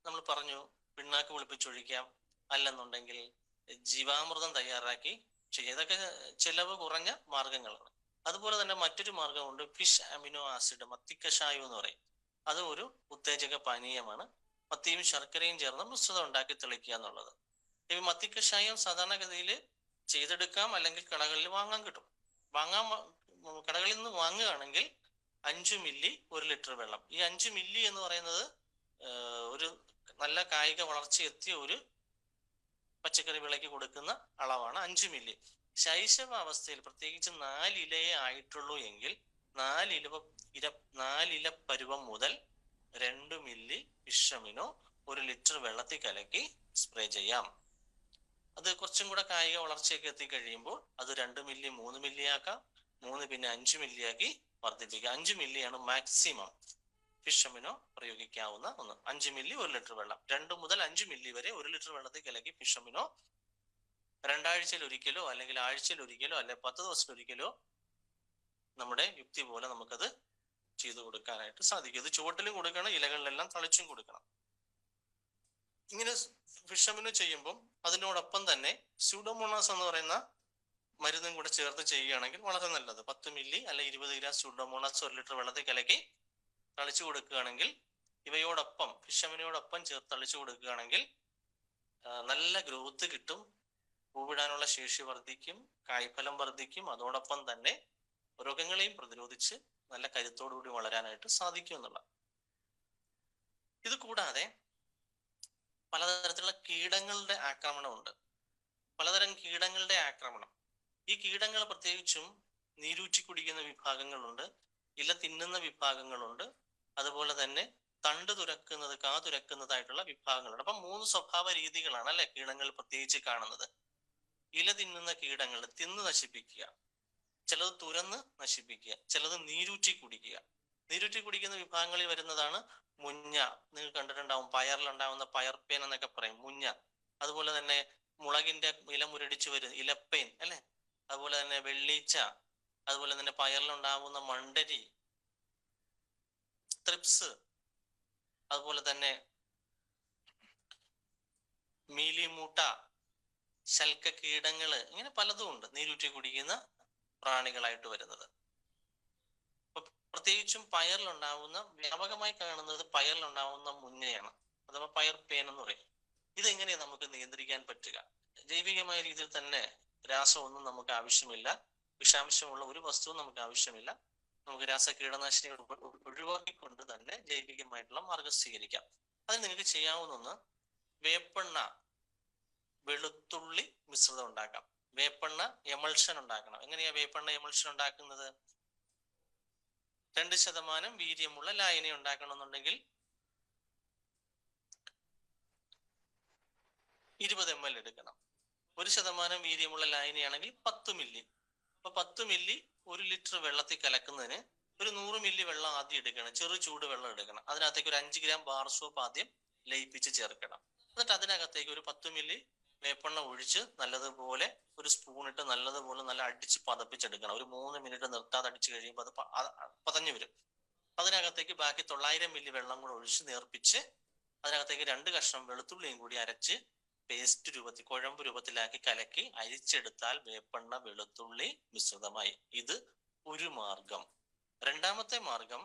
നമ്മൾ പറഞ്ഞു, പിണ്ണാക്ക് പുളിപ്പിച്ചൊഴിക്കാം, അല്ലെന്നുണ്ടെങ്കിൽ ജീവാമൃതം തയ്യാറാക്കി ചെയ്യാം. ഇതൊക്കെ ചെലവ് കുറഞ്ഞ മാർഗങ്ങളാണ്. അതുപോലെ തന്നെ മറ്റൊരു മാർഗമുണ്ട്, ഫിഷ് അമിനോ ആസിഡ്, മത്തിക്കഷായം എന്ന് പറയും. അത് ഒരു ഉത്തേജക പാനീയമാണ്. മത്തിയും ശർക്കരയും ചേർന്ന് മിശ്രിതം ഉണ്ടാക്കി തെളിക്കുക എന്നുള്ളത്. ഈ മത്തിക്കഷായം സാധാരണഗതിയിൽ ചെയ്തെടുക്കാം, അല്ലെങ്കിൽ കടകളിൽ വാങ്ങാൻ കിട്ടും. കടകളിൽ നിന്ന് വാങ്ങുകയാണെങ്കിൽ 5 മില്ലി 1 ലിറ്റർ വെള്ളം. ഈ 5 മില്ലി എന്ന് പറയുന്നത് ഒരു നല്ല കായിക വളർച്ച എത്തിയ ഒരു പച്ചക്കറി വിളയ്ക്ക് കൊടുക്കുന്ന അളവാണ് 5 മില്ലി. ശൈശവ അവസ്ഥയിൽ പ്രത്യേകിച്ച് 4 ഇലയെ ആയിട്ടുള്ളൂ എങ്കിൽ 4 ഇല പരുവം മുതൽ 2 മില്ലി ഫിഷമിനോ 1 ലിറ്റർ വെള്ളത്തിൽ കലക്കി സ്പ്രേ ചെയ്യാം. അത് കുറച്ചും കൂടെ കായിക വളർച്ചയൊക്കെ എത്തിക്കഴിയുമ്പോൾ അത് 2 മില്ലി 3 മില്ലി ആക്കാം. 3 പിന്നെ 5 മില്ലി ആക്കി വർദ്ധിപ്പിക്കുക. 5 മില്ലിയാണ് മാക്സിമം ഫിഷമിനോ പ്രയോഗിക്കാവുന്ന ഒന്ന്. 5 മില്ലി 1 ലിറ്റർ വെള്ളം. 2 മുതൽ 5 മില്ലി വരെ 1 ലിറ്റർ വെള്ളത്തിൽ കലക്കി ഫിഷമിനോ 2 ആഴ്ചയിൽ ഒരിക്കലോ, അല്ലെങ്കിൽ ആഴ്ചയിൽ ഒരിക്കലോ, അല്ലെങ്കിൽ 10 ദിവസത്തിൽ ഒരിക്കലോ നമ്മുടെ യുക്തി പോലെ നമുക്കത് ചെയ്തു കൊടുക്കാനായിട്ട് സാധിക്കും. ഇത് ചുവട്ടിലും കൊടുക്കണം, ഇലകളിലെല്ലാം തളിച്ചും കൊടുക്കണം. ഇങ്ങനെ ഫിഷമിനോ ചെയ്യുമ്പോൾ അതിനോടൊപ്പം തന്നെ സ്യൂഡോമോണാസ് എന്ന് പറയുന്ന മരുന്നും കൂടെ ചേർത്ത് ചെയ്യുകയാണെങ്കിൽ വളരെ നല്ലത്. 10 മില്ലി അല്ലെങ്കിൽ 20 ഗ്രാം സ്യൂഡോമോണാസ് 1 ലിറ്റർ വെള്ളത്തിൽ കലക്കി തളിച്ചു കൊടുക്കുകയാണെങ്കിൽ, ഇവയോടൊപ്പം ഫിഷമിനോടൊപ്പം ചേർത്ത് തളിച്ചു കൊടുക്കുകയാണെങ്കിൽ നല്ല ഗ്രോത്ത് കിട്ടും. പൂവിടാനുള്ള ശേഷി വർദ്ധിക്കും, കായ്ഫലം വർദ്ധിക്കും. അതോടൊപ്പം തന്നെ രോഗങ്ങളെയും പ്രതിരോധിച്ച് നല്ല കരുത്തോടുകൂടി വളരാനായിട്ട് സാധിക്കും എന്നുള്ള. ഇത് കൂടാതെ പലതരത്തിലുള്ള കീടങ്ങളുടെ ആക്രമണമുണ്ട്. പലതരം കീടങ്ങളുടെ ആക്രമണം. ഈ കീടങ്ങൾ പ്രത്യേകിച്ചും നീരൂറ്റി കുടിക്കുന്ന വിഭാഗങ്ങളുണ്ട്, ഇല തിന്നുന്ന വിഭാഗങ്ങളുണ്ട്, അതുപോലെ തന്നെ തണ്ട് തുരക്കുന്നത്, കാ തുരക്കുന്നതായിട്ടുള്ള വിഭാഗങ്ങളുണ്ട്. അപ്പൊ 3 സ്വഭാവ രീതികളാണ് അല്ലെ കീടങ്ങൾ പ്രത്യേകിച്ച് കാണുന്നത്. ഇല തിന്നുന്ന കീടങ്ങൾ തിന്ന് നശിപ്പിക്കുക, ചിലത് തുരന്ന് നശിപ്പിക്കുക, ചിലത് നീരൂറ്റി കുടിക്കുക. നീരൂറ്റി കുടിക്കുന്ന വിഭാഗങ്ങളിൽ വരുന്നതാണ് മുഞ്ഞ. നിങ്ങൾ കണ്ടിട്ടുണ്ടാവും, പയറിലുണ്ടാവുന്ന പയർപ്പേൻ എന്നൊക്കെ പറയും, മുഞ്ഞ. അതുപോലെ തന്നെ മുളകിന്റെ ഇല മുരടിച്ചു വരും, ഇലപ്പേൻ അല്ലെ. അതുപോലെ തന്നെ വെള്ളീച്ച, അതുപോലെ തന്നെ പയറിലുണ്ടാവുന്ന മണ്ടരി, ത്രിപ്സ്, അതുപോലെ തന്നെ മീലിമൂട്ട, ശൽക്ക കീടങ്ങള്, ഇങ്ങനെ പലതും ഉണ്ട് നീരൂറ്റി കുടിക്കുന്ന പ്രാണികളായിട്ട് വരുന്നത്. പ്രത്യേകിച്ചും പയറിലുണ്ടാവുന്ന, വ്യാപകമായി കാണുന്നത് പയറിലുണ്ടാവുന്ന മുഞ്ഞയാണ്, അഥവാ പയർ പേൻ എന്ന് പറയും. ഇതെങ്ങനെയാണ് നമുക്ക് നിയന്ത്രിക്കാൻ പറ്റുക? ജൈവികമായ രീതിയിൽ തന്നെ, രാസമൊന്നും നമുക്ക് ആവശ്യമില്ല, വിഷാംശമുള്ള ഒരു വസ്തുവും നമുക്ക് ആവശ്യമില്ല. നമുക്ക് രാസ കീടനാശിനികൾ ഒഴിവാക്കിക്കൊണ്ട് തന്നെ ജൈവികമായിട്ടുള്ള മാർഗം സ്വീകരിക്കാം. അതിന് നിങ്ങൾക്ക് ചെയ്യാവുന്ന ഒന്ന്, വേപ്പെണ്ണ വെളുത്തുള്ളി മിശ്രിതം ഉണ്ടാക്കാം. വേപ്പെണ്ണ എമൾഷൻ ഉണ്ടാക്കണം. എങ്ങനെയാ വേപ്പെണ്ണ എമൾഷൻ ഉണ്ടാക്കുന്നത്? 2% വീര്യമുള്ള ലായനി ഉണ്ടാക്കണമെന്നുണ്ടെങ്കിൽ 20 ml എടുക്കണം. 1% വീര്യമുള്ള ലായനിയാണെങ്കിൽ 10 മില്ലി. അപ്പൊ 10 മില്ലി 1 ലിറ്റർ വെള്ളത്തിൽ കലക്കുന്നതിന് ഒരു 100 മില്ലി വെള്ളം ആദ്യം എടുക്കണം, ചെറു ചൂട് വെള്ളം എടുക്കണം. അതിനകത്തേക്ക് ഒരു 5 ഗ്രാം ബാർ സോപ്പ് ആദ്യം ലയിപ്പിച്ച് ചേർക്കണം. എന്നിട്ട് അതിനകത്തേക്ക് ഒരു 10 മില്ലി വേപ്പെണ്ണ ഒഴിച്ച് നല്ലതുപോലെ ഒരു സ്പൂൺ ഇട്ട് നല്ലതുപോലെ നല്ല അടിച്ച് പതപ്പിച്ചെടുക്കണം. ഒരു 3 മിനിറ്റ് നിർത്താതെ അടിച്ചു കഴിയുമ്പോൾ അത് പതഞ്ഞു വരും. അതിനകത്തേക്ക് ബാക്കി 900 മില്ലി വെള്ളം കൂടെ ഒഴിച്ച് നേർപ്പിച്ച് അതിനകത്തേക്ക് 2 കഷ്ണം വെളുത്തുള്ളിയും കൂടി അരച്ച് പേസ്റ്റ് രൂപത്തിൽ, കുഴമ്പ് രൂപത്തിലാക്കി കലക്കി അരിച്ചെടുത്താൽ വേപ്പെണ്ണ വെളുത്തുള്ളി മിശ്രിതമായി. ഇത് ഒരു മാർഗം. രണ്ടാമത്തെ മാർഗം,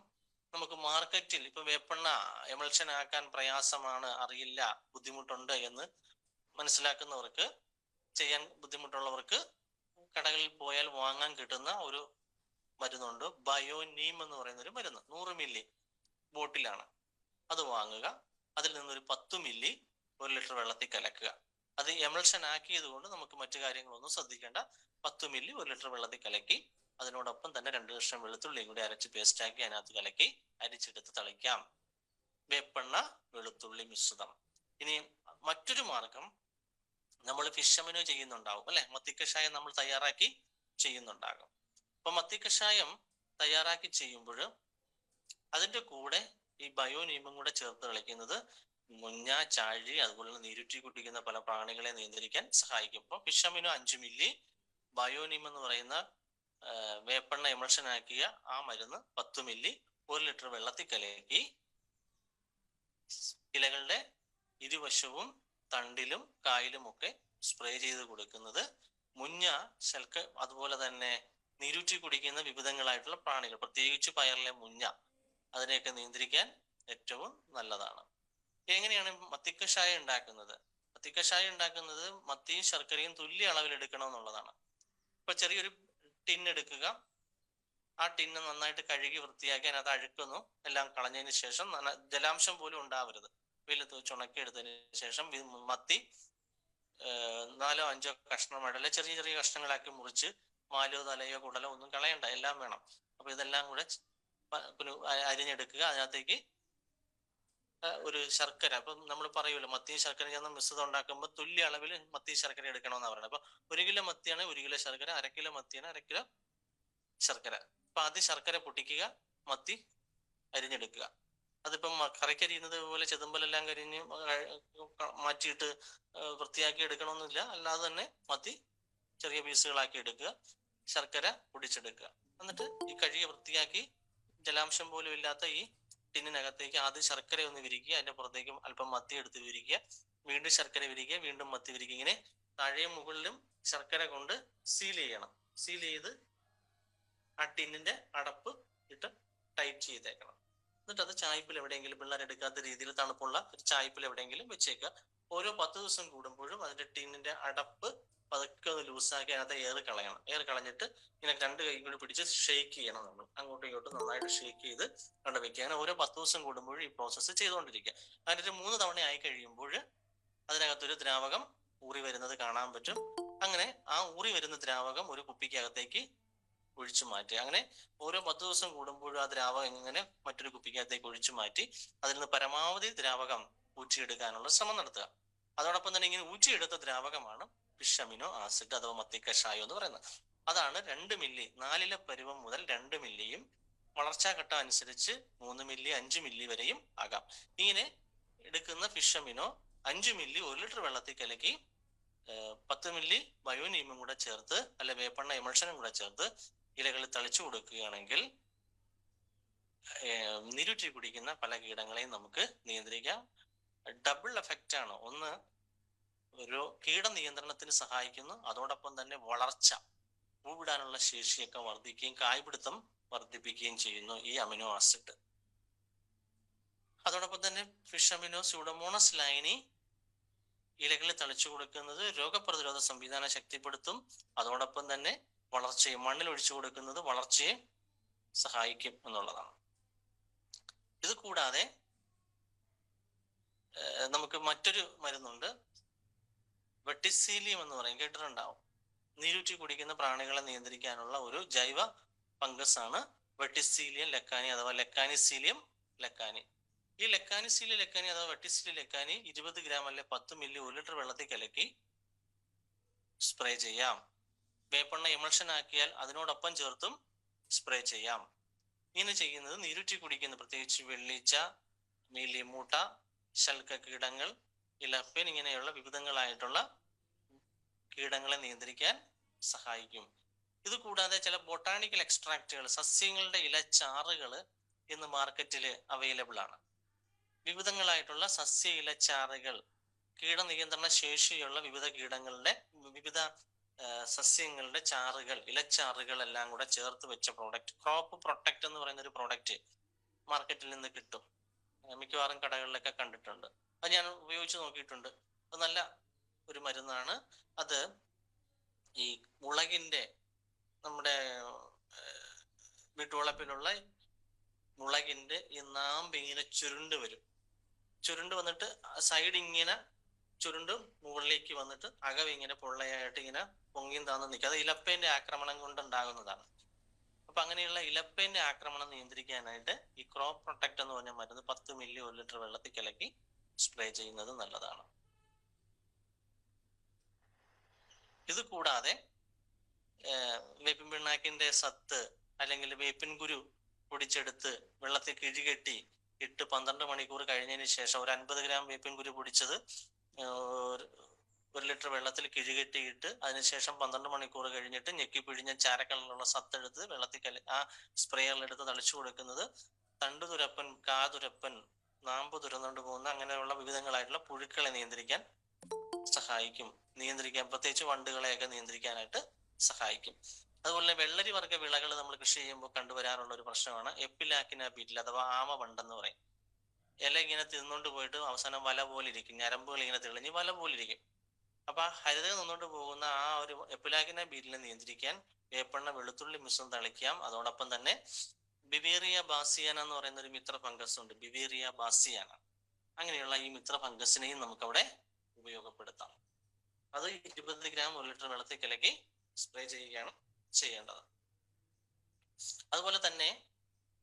നമുക്ക് മാർക്കറ്റിൽ ഇപ്പൊ വേപ്പെണ്ണ എമൾഷൻ ആക്കാൻ പ്രയാസമാണ്, അറിയില്ല, ബുദ്ധിമുട്ടുണ്ട് എന്ന് മനസ്സിലാക്കുന്നവർക്ക്, ചെയ്യാൻ ബുദ്ധിമുട്ടുള്ളവർക്ക് കടകളിൽ പോയാൽ വാങ്ങാൻ കിട്ടുന്ന ഒരു മരുന്നുണ്ട്, ബയോനീം എന്ന് പറയുന്ന ഒരു മരുന്ന്. 100 മില്ലി ബോട്ടിലാണ്. അത് വാങ്ങുക. അതിൽ നിന്നൊരു 10 മില്ലി 1 ലിറ്റർ വെള്ളത്തിൽ കലക്കുക. അത് എമൾഷൻ ആക്കിയത് കൊണ്ട് നമുക്ക് മറ്റു കാര്യങ്ങളൊന്നും ശ്രദ്ധിക്കേണ്ട. 10 മില്ലി 1 ലിറ്റർ വെള്ളത്തിൽ കലക്കി അതിനോടൊപ്പം തന്നെ 2 കഷ്ണം വെളുത്തുള്ളിയും കൂടി അരച്ച് പേസ്റ്റാക്കി അതിനകത്ത് കലക്കി അരിച്ചെടുത്ത് തളിക്കാം. വേപ്പെണ്ണ വെളുത്തുള്ളി മിശ്രിതം. ഇനി മറ്റൊരു മാർഗം, നമ്മൾ ഫിഷ് അമിനോ ചെയ്യുന്നുണ്ടാവും അല്ലെ, മത്തിക്കഷായം നമ്മൾ തയ്യാറാക്കി ചെയ്യുന്നുണ്ടാകും. അപ്പൊ മത്തിക്കഷായം തയ്യാറാക്കി ചെയ്യുമ്പോൾ അതിന്റെ കൂടെ ഈ ബയോനീമും കൂടെ ചേർത്ത് കളിക്കുന്നത് മുഞ്ഞ, ചാഴി, അതുപോലെ നീരുറ്റി കുടിക്കുന്ന പല പ്രാണികളെ നിയന്ത്രിക്കാൻ സഹായിക്കും. അപ്പൊ ഫിഷ് അമിനോ 5 മില്ലി, ബയോനീം എന്ന് പറയുന്ന വേപ്പെണ്ണ എമൾഷൻ ആക്കിയ ആ മരുന്ന് 10 മില്ലി 1 ലിറ്റർ വെള്ളത്തിൽ കലക്കി ഇലകളുടെ ഇരുവശവും തണ്ടിലും കായിലും ഒക്കെ സ്പ്രേ ചെയ്ത് കൊടുക്കുന്നത് മുഞ്ഞ, ശൽക്ക, അതുപോലെ തന്നെ നീരൂറ്റി കുടിക്കുന്ന വിവിധങ്ങളായിട്ടുള്ള പ്രാണികൾ, പ്രത്യേകിച്ച് പയറിലെ മുഞ്ഞ, അതിനെയൊക്കെ നിയന്ത്രിക്കാൻ ഏറ്റവും നല്ലതാണ്. എങ്ങനെയാണ് മത്തിക്കഷായം ഉണ്ടാക്കുന്നത്? മത്തിക്കഷായം ഉണ്ടാക്കുന്നത് മത്തിയും ശർക്കരയും തുല്യ അളവിൽ എടുക്കണം എന്നുള്ളതാണ്. ഇപ്പൊ ചെറിയൊരു ടിൻ എടുക്കുക. ആ ടിന്ന് നന്നായിട്ട് കഴുകി വൃത്തിയാക്കി അതിനകത്ത് അഴുക്കൊന്നും എല്ലാം കളഞ്ഞതിന് ശേഷം, ജലാംശം പോലും ഉണ്ടാവരുത്, വെയിലത്ത് വെച്ച് ഉണക്കിയെടുത്തതിന് ശേഷം മത്തി 4-5 കഷ്ണമായിട്ടല്ല ചെറിയ ചെറിയ കഷ്ണങ്ങളാക്കി മുറിച്ച്, മാലോ തലയോ കുടലോ ഒന്നും കളയണ്ട, എല്ലാം വേണം. അപ്പൊ ഇതെല്ലാം കൂടെ അരിഞ്ഞെടുക്കുക. അതിനകത്തേക്ക് ഒരു ശർക്കര, അപ്പൊ നമ്മൾ പറയുമല്ലോ മത്തിയും ശർക്കര ചേർന്ന് മിശ്രിതം ഉണ്ടാക്കുമ്പോൾ തുല്യ അളവിൽ മത്തി ശർക്കര എടുക്കണമെന്നാണ് പറയുന്നത്. അപ്പൊ 1 കിലോ മത്തിയാണ് 1 കിലോ ശർക്കര, 1/2 കിലോ മത്തിയാണ് 1/2 കിലോ ശർക്കര. അപ്പൊ ആദ്യം ശർക്കര പൊട്ടിക്കുക, മത്തി അരിഞ്ഞെടുക്കുക. അതിപ്പം കറിക്കരിയുന്നത് പോലെ ചെതുമ്പലെല്ലാം കരിഞ്ഞ് മാറ്റിയിട്ട് വൃത്തിയാക്കി എടുക്കണമെന്നില്ല, അല്ലാതെ തന്നെ മത്തി ചെറിയ പീസുകളാക്കി എടുക്കുക, ശർക്കര പൊടിച്ചെടുക്കുക. എന്നിട്ട് ഈ കഴുകി വൃത്തിയാക്കി ജലാംശം പോലും ഇല്ലാത്ത ഈ ടിന്നിനകത്തേക്ക് ആദ്യം ശർക്കര ഒന്ന് വിരിക്കുക, അതിന്റെ പുറത്തേക്ക് അല്പം മത്തി എടുത്ത് വിരിക്കുക, വീണ്ടും ശർക്കര വിരിക്കുക, വീണ്ടും മത്തി വിരിക്കുക. ഇങ്ങനെ താഴെയും മുകളിലും ശർക്കര കൊണ്ട് സീൽ ചെയ്യണം. സീൽ ചെയ്ത് ആ ടിന്നിന്റെ അടപ്പ് ഇട്ട് ടൈറ്റ് ചെയ്തേക്കണം. എന്നിട്ട് അത് ചായ്പിൽ എവിടെയെങ്കിലും, പിള്ളേരെടുക്കാത്ത രീതിയിൽ തണുപ്പുള്ള ഒരു ചായ്പിൽ എവിടെയെങ്കിലും വെച്ചേക്കുക. ഓരോ 10 ദിവസം കൂടുമ്പോഴും അതിന്റെ ടിന്നിന്റെ അടപ്പ് പതുക്കെ ഒന്ന് ലൂസാക്കി അതിനകത്ത് എയർ കളയണം. എയർ കളഞ്ഞിട്ട് ഇങ്ങനെ 2 കൈ കൂടി പിടിച്ച് ഷെയ്ക്ക് ചെയ്യണം. നമ്മൾ അങ്ങോട്ടും ഇങ്ങോട്ടും നന്നായിട്ട് ഷെയ്ക്ക് ചെയ്ത് കണ്ട് വെക്കുക. അങ്ങനെ ഓരോ 10 ദിവസം കൂടുമ്പോഴും ഈ പ്രോസസ്സ് ചെയ്തുകൊണ്ടിരിക്കുക. അതിന്റെ 3 തവണ ആയി കഴിയുമ്പോൾ അതിനകത്തൊരു ദ്രാവകം ഊറി വരുന്നത് കാണാൻ പറ്റും. അങ്ങനെ ആ ഊറി വരുന്ന ദ്രാവകം ഒരു കുപ്പിക്കകത്തേക്ക് ഒഴിച്ചു മാറ്റുക. അങ്ങനെ ഓരോ 10 ദിവസം കൂടുമ്പോഴും ആ ദ്രാവകം ഇങ്ങനെ മറ്റൊരു കുപ്പിക്കകത്തേക്ക് ഒഴിച്ചു മാറ്റി അതിൽ നിന്ന് പരമാവധി ദ്രാവകം ഊറ്റിയെടുക്കാനുള്ള ശ്രമം നടത്തുക. അതോടൊപ്പം തന്നെ ഇങ്ങനെ ഊറ്റിയെടുത്ത ദ്രാവകമാണ് ഫിഷ് അമിനോ ആസിഡ് അഥവാ മത്തി കഷായം എന്ന് പറയുന്നത്. അതാണ് 2 മില്ലി, 4 പരുവം മുതൽ 2 മില്ലിയും വളർച്ചാ ഘട്ടം അനുസരിച്ച് 3 മില്ലി 5 മില്ലി വരെയും ആകാം. ഇങ്ങനെ എടുക്കുന്ന ഫിഷ് അമിനോ 5 മില്ലി 1 ലിറ്റർ വെള്ളത്തിൽ കലക്കി 10 മില്ലി ബയോനീമും കൂടെ ചേർത്ത് അല്ലെ വേപ്പെണ്ണ എമൾഷനും കൂടെ ചേർത്ത് ഇലകളിൽ തളിച്ചു കൊടുക്കുകയാണെങ്കിൽ നീരുറ്റി കുടിക്കുന്ന പല കീടങ്ങളെയും നമുക്ക് നിയന്ത്രിക്കാം. ഡബിൾ എഫക്റ്റ് ആണ്. ഒന്ന്, ഒരു കീട നിയന്ത്രണത്തിന് സഹായിക്കുന്നു, അതോടൊപ്പം തന്നെ വളർച്ച, പൂവിടാനുള്ള ശേഷിയൊക്കെ വർദ്ധിക്കുകയും കായ്പിടുത്തം വർദ്ധിപ്പിക്കുകയും ചെയ്യുന്നു ഈ അമിനോ ആസിഡ്. അതോടൊപ്പം തന്നെ ഫിഷ് അമിനോ സ്യൂഡോമോണസ് ലൈനി ഇലകളിൽ തളിച്ചു കൊടുക്കുന്നത് രോഗപ്രതിരോധ സംവിധാനം ശക്തിപ്പെടുത്തും. അതോടൊപ്പം തന്നെ വളർച്ചയെ, മണ്ണിൽ ഒഴിച്ചു കൊടുക്കുന്നത് വളർച്ചയെ സഹായിക്കും എന്നുള്ളതാണ്. ഇത് കൂടാതെ നമുക്ക് മറ്റൊരു മരുന്നുണ്ട്, വെട്ടിസീലിയം എന്ന് പറയും, കേട്ടിട്ടുണ്ടാവും. നീരൂറ്റി കുടിക്കുന്ന പ്രാണികളെ നിയന്ത്രിക്കാനുള്ള ഒരു ജൈവ ഫംഗസ് ആണ് വെട്ടിസീലിയം ലെക്കാനി അഥവാ ലെക്കാനിസീലിയം ലെക്കാനി. ഈ ലെക്കാനിസീലിയം ലെക്കാനി അഥവാ വെട്ടിസീലിയം ലെക്കാനി 20 ഗ്രാം അല്ലെ 10 മില്ലി 1 ലിറ്റർ വെള്ളത്തിൽ കലക്കി സ്പ്രേ ചെയ്യാം. വേപ്പെണ്ണ എമൾഷൻ ആക്കിയാൽ അതിനോടൊപ്പം ചേർത്തും സ്പ്രേ ചെയ്യാം. ഇങ്ങനെ ചെയ്യുന്നത് നീരുറ്റി കുടിക്കുന്ന, പ്രത്യേകിച്ച് വെള്ളീച്ച, മീലിമൂട്ട, ശൽക്ക കീടങ്ങൾ, ഇലപ്പൻ, ഇങ്ങനെയുള്ള വിവിധങ്ങളായിട്ടുള്ള കീടങ്ങളെ നിയന്ത്രിക്കാൻ സഹായിക്കും. ഇത് കൂടാതെ ചില ബൊട്ടാണിക്കൽ എക്സ്ട്രാക്റ്റുകൾ, സസ്യങ്ങളുടെ ഇലച്ചാറുകൾ ഇന്ന് മാർക്കറ്റിൽ അവൈലബിൾ ആണ്. വിവിധങ്ങളായിട്ടുള്ള സസ്യ ഇലച്ചാറുകൾ, കീടനിയന്ത്രണ ശേഷിയുള്ള വിവിധ കീടങ്ങളുടെ, വിവിധ സസ്യങ്ങളുടെ ചാറുകൾ, ഇലച്ചാറുകൾ എല്ലാം കൂടെ ചേർത്ത് വെച്ച പ്രോഡക്റ്റ്, ക്രോപ്പ് പ്രൊട്ടക്ട് എന്ന് പറയുന്ന ഒരു പ്രോഡക്റ്റ് മാർക്കറ്റിൽ നിന്ന് കിട്ടും. മിക്കവാറും കടകളിലൊക്കെ കണ്ടിട്ടുണ്ട്. അത് ഞാൻ ഉപയോഗിച്ച് നോക്കിയിട്ടുണ്ട്. അത് നല്ല ഒരു മരുന്നാണ്. അത് ഈ മുളകിന്റെ, നമ്മുടെ വീട്ടുവളപ്പിലുള്ള മുളകിന്റെ ഈ നാമ്പ് ഇങ്ങനെ ചുരുണ്ട് വരും. ചുരുണ്ട് വന്നിട്ട് സൈഡ് ഇങ്ങനെ ചുരുണ്ട് മുകളിലേക്ക് വന്നിട്ട് അകം ഇങ്ങനെ പൊള്ളയായിട്ട് ഇങ്ങനെ പൊങ്ങിയും താന്ന് നിൽക്കുക. അത് ഇലപ്പേന്റെ ആക്രമണം കൊണ്ടുണ്ടാകുന്നതാണ്. അപ്പൊ അങ്ങനെയുള്ള ഇലപ്പേന്റെ ആക്രമണം നിയന്ത്രിക്കാനായിട്ട് ഈ ക്രോപ്പ് പ്രൊട്ടക്ട് എന്ന് പറഞ്ഞ മരുന്ന് 10 മില്ലി 1 ലിറ്റർ വെള്ളത്തിൽ കലക്കി സ്പ്രേ ചെയ്യുന്നത് നല്ലതാണ്. ഇത് കൂടാതെ വേപ്പിൻ പിണ്ണാക്കിന്റെ സത്ത് അല്ലെങ്കിൽ വേപ്പിൻ കുരു പൊടിച്ചെടുത്ത് വെള്ളത്തിൽ കിഴികെട്ടി ഇട്ട് 12 മണിക്കൂർ കഴിഞ്ഞതിന് ശേഷം ഒരു 50 ഗ്രാം വേപ്പിൻ കുരു പൊടിച്ചത് 1 ലിറ്റർ വെള്ളത്തിൽ കിഴികെട്ടിയിട്ട് അതിനുശേഷം 12 മണിക്കൂർ കഴിഞ്ഞിട്ട് ഞെക്കി പിഴിഞ്ഞ ചാരക്കളറിലുള്ള സത്തെടുത്ത് വെള്ളത്തിൽ ആ സ്പ്രേയറിലെടുത്ത് തളിച്ചു കൊടുക്കുന്നത് തണ്ടുതുരപ്പൻ, കാതുരപ്പൻ, നാമ്പ് തുരന്നുകൊണ്ട് പോകുന്ന അങ്ങനെയുള്ള വിവിധങ്ങളായിട്ടുള്ള പുഴുക്കളെ നിയന്ത്രിക്കാൻ സഹായിക്കും. പ്രത്യേകിച്ച് വണ്ടുകളെയൊക്കെ നിയന്ത്രിക്കാനായിട്ട് സഹായിക്കും. അതുപോലെ വെള്ളരി വർഗ്ഗ വിളകൾ നമ്മൾ കൃഷി ചെയ്യുമ്പോൾ കണ്ടുവരാറുള്ള ഒരു പ്രശ്നമാണ് എപ്പിലാക്കിന ബീറ്റിൽ അഥവാ ആമവണ്ടെന്ന് പറയും. ഇല ഇങ്ങനെ തിന്നുകൊണ്ട് പോയിട്ട് അവസാനം വല പോലെ ഇരിക്കും, ഞരമ്പുകൾ ഇങ്ങനെ തെളിഞ്ഞ് വല പോലെ ഇരിക്കും. അപ്പൊ ആ ഹരിത നിന്നുകൊണ്ട് പോകുന്ന ആ ഒരു എപ്പിലാക്കിന ബീറ്റിനെ നിയന്ത്രിക്കാൻ വേപ്പെണ്ണ വെളുത്തുള്ളി മിശ്രം തളിക്കാം. അതോടൊപ്പം തന്നെ ബിവേറിയ ബാസിയാന എന്ന് പറയുന്ന ഒരു മിത്ര ഫംഗസ് ഉണ്ട്, ബിവേറിയ ബാസിയാന. അങ്ങനെയുള്ള ഈ മിത്ര ഫംഗസിനെയും നമുക്കവിടെ ഉപയോഗപ്പെടുത്താം. അത് 20 ഗ്രാം 1 ലിറ്റർ വെള്ളത്തിൽ കലക്കി സ്പ്രേ ചെയ്യുകയാണ് ചെയ്യേണ്ടത്. അതുപോലെ തന്നെ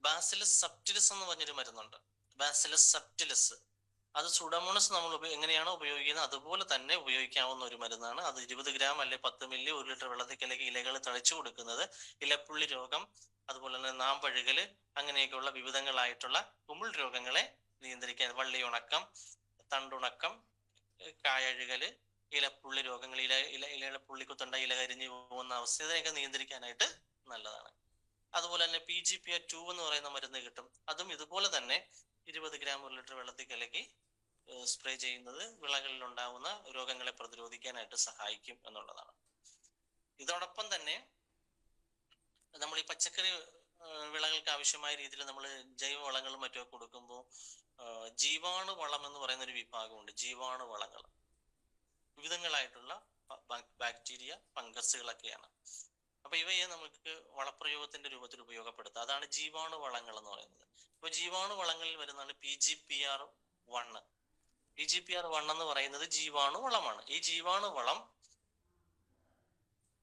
ബാസിലസ് സബ്റ്റിലിസ് എന്ന് പറഞ്ഞൊരു മരുന്നുണ്ട്, ബാസിലസ് സബ്റ്റിലിസ്. അത് സുഡോമോണസ് നമ്മൾ എങ്ങനെയാണോ ഉപയോഗിക്കുന്നത് അതുപോലെ തന്നെ ഉപയോഗിക്കാവുന്ന ഒരു മരുന്നാണ്. അത് 20 ഗ്രാം അല്ലെ 10 മില്ലി 1 ലിറ്റർ വെള്ളത്തിൽ കലക്കി ഇലകൾ തളിച്ചു കൊടുക്കുന്നത് ഇലപ്പുള്ളി രോഗം, അതുപോലെ തന്നെ നാമ്പഴുകല്, അങ്ങനെയൊക്കെയുള്ള വിവിധങ്ങളായിട്ടുള്ള കുമിൾ രോഗങ്ങളെ നിയന്ത്രിക്കാൻ, വള്ളി ഉണക്കം, തണ്ടുണക്കം, കായഴുകല്, ഇലപ്പുള്ളി രോഗങ്ങൾ, ഇലയുടെ പുള്ളിക്കുത്തുണ്ട ഇല കരിഞ്ഞു പോകുന്ന അവസ്ഥ, ഇതിനെയൊക്കെ നിയന്ത്രിക്കാനായിട്ട് നല്ലതാണ്. അതുപോലെ തന്നെ PGPR2 എന്ന് പറയുന്ന മരുന്ന് കിട്ടും. അതും ഇതുപോലെ തന്നെ 20 ഗ്രാം 1 ലിറ്റർ വെള്ളത്തിൽ കലക്കി സ്പ്രേ ചെയ്യുന്നത് വിളകളിൽ ഉണ്ടാകുന്ന രോഗങ്ങളെ പ്രതിരോധിക്കാനായിട്ട് സഹായിക്കും എന്നുള്ളതാണ്. ഇതോടൊപ്പം തന്നെ നമ്മൾ ഈ പച്ചക്കറി വിളകൾക്ക് ആവശ്യമായ രീതിയിൽ നമ്മൾ ജൈവവളങ്ങളും മറ്റും കൊടുക്കുമ്പോൾ ജീവാണു വളം എന്ന് പറയുന്ന ഒരു വിഭാഗമുണ്ട്. ജീവാണു വളങ്ങൾ വിവിധങ്ങളായിട്ടുള്ള ബാക്ടീരിയ, ഫംഗസുകളൊക്കെയാണ്. അപ്പൊ ഇവയെ നമുക്ക് വളപ്രയോഗത്തിന്റെ രൂപത്തിൽ ഉപയോഗപ്പെടുത്താം. അതാണ് ജീവാണു വളങ്ങൾ എന്ന് പറയുന്നത്. അപ്പൊ ജീവാണു വളങ്ങളിൽ വരുന്നതാണ് PGPR1. PGPR1 എന്ന് പറയുന്നത് ജീവാണു വളമാണ്. ഈ ജീവാണു വളം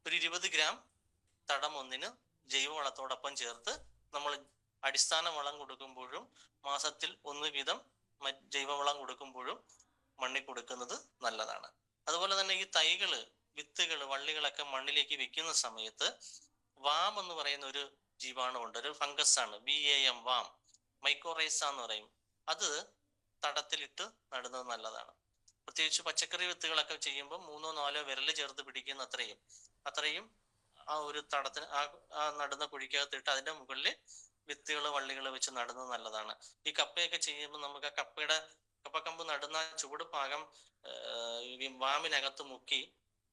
ഒരു 20 ഗ്രാം തടം ഒന്നിന് ജൈവവളത്തോടൊപ്പം ചേർത്ത് നമ്മൾ അടിസ്ഥാന വളം കൊടുക്കുമ്പോഴും മാസത്തിൽ 1 വീതം ജൈവവളം കൊടുക്കുമ്പോഴും മണ്ണിൽ കൊടുക്കുന്നത് നല്ലതാണ്. അതുപോലെ തന്നെ ഈ തൈകള്, വിത്തുകള്, വള്ളികളൊക്കെ മണ്ണിലേക്ക് വെക്കുന്ന സമയത്ത് വാം എന്ന് പറയുന്ന ഒരു ജീവാണുണ്ട്, ഒരു ഫംഗസ് ആണ്, VAM, വാം, മൈക്കോറൈസ എന്ന് പറയും. അത് തടത്തിലിട്ട് നടുന്നത് നല്ലതാണ്. പ്രത്യേകിച്ച് പച്ചക്കറി വിത്തുകളൊക്കെ ചെയ്യുമ്പോൾ 3-4 വിരല് ചേർത്ത് പിടിക്കുന്ന അത്രയും ആ ഒരു തടത്തിന് ആ നടുന്ന കുഴിക്കകത്തിട്ട് അതിന്റെ മുകളിൽ വിത്തുകൾ, വള്ളികൾ വെച്ച് നടുന്നത് നല്ലതാണ്. ഈ കപ്പയൊക്കെ ചെയ്യുമ്പോൾ നമുക്ക് ആ കപ്പക്കമ്പ് നടുന്ന ചുവട് ഭാഗം വാമിനകത്ത് മുക്കി,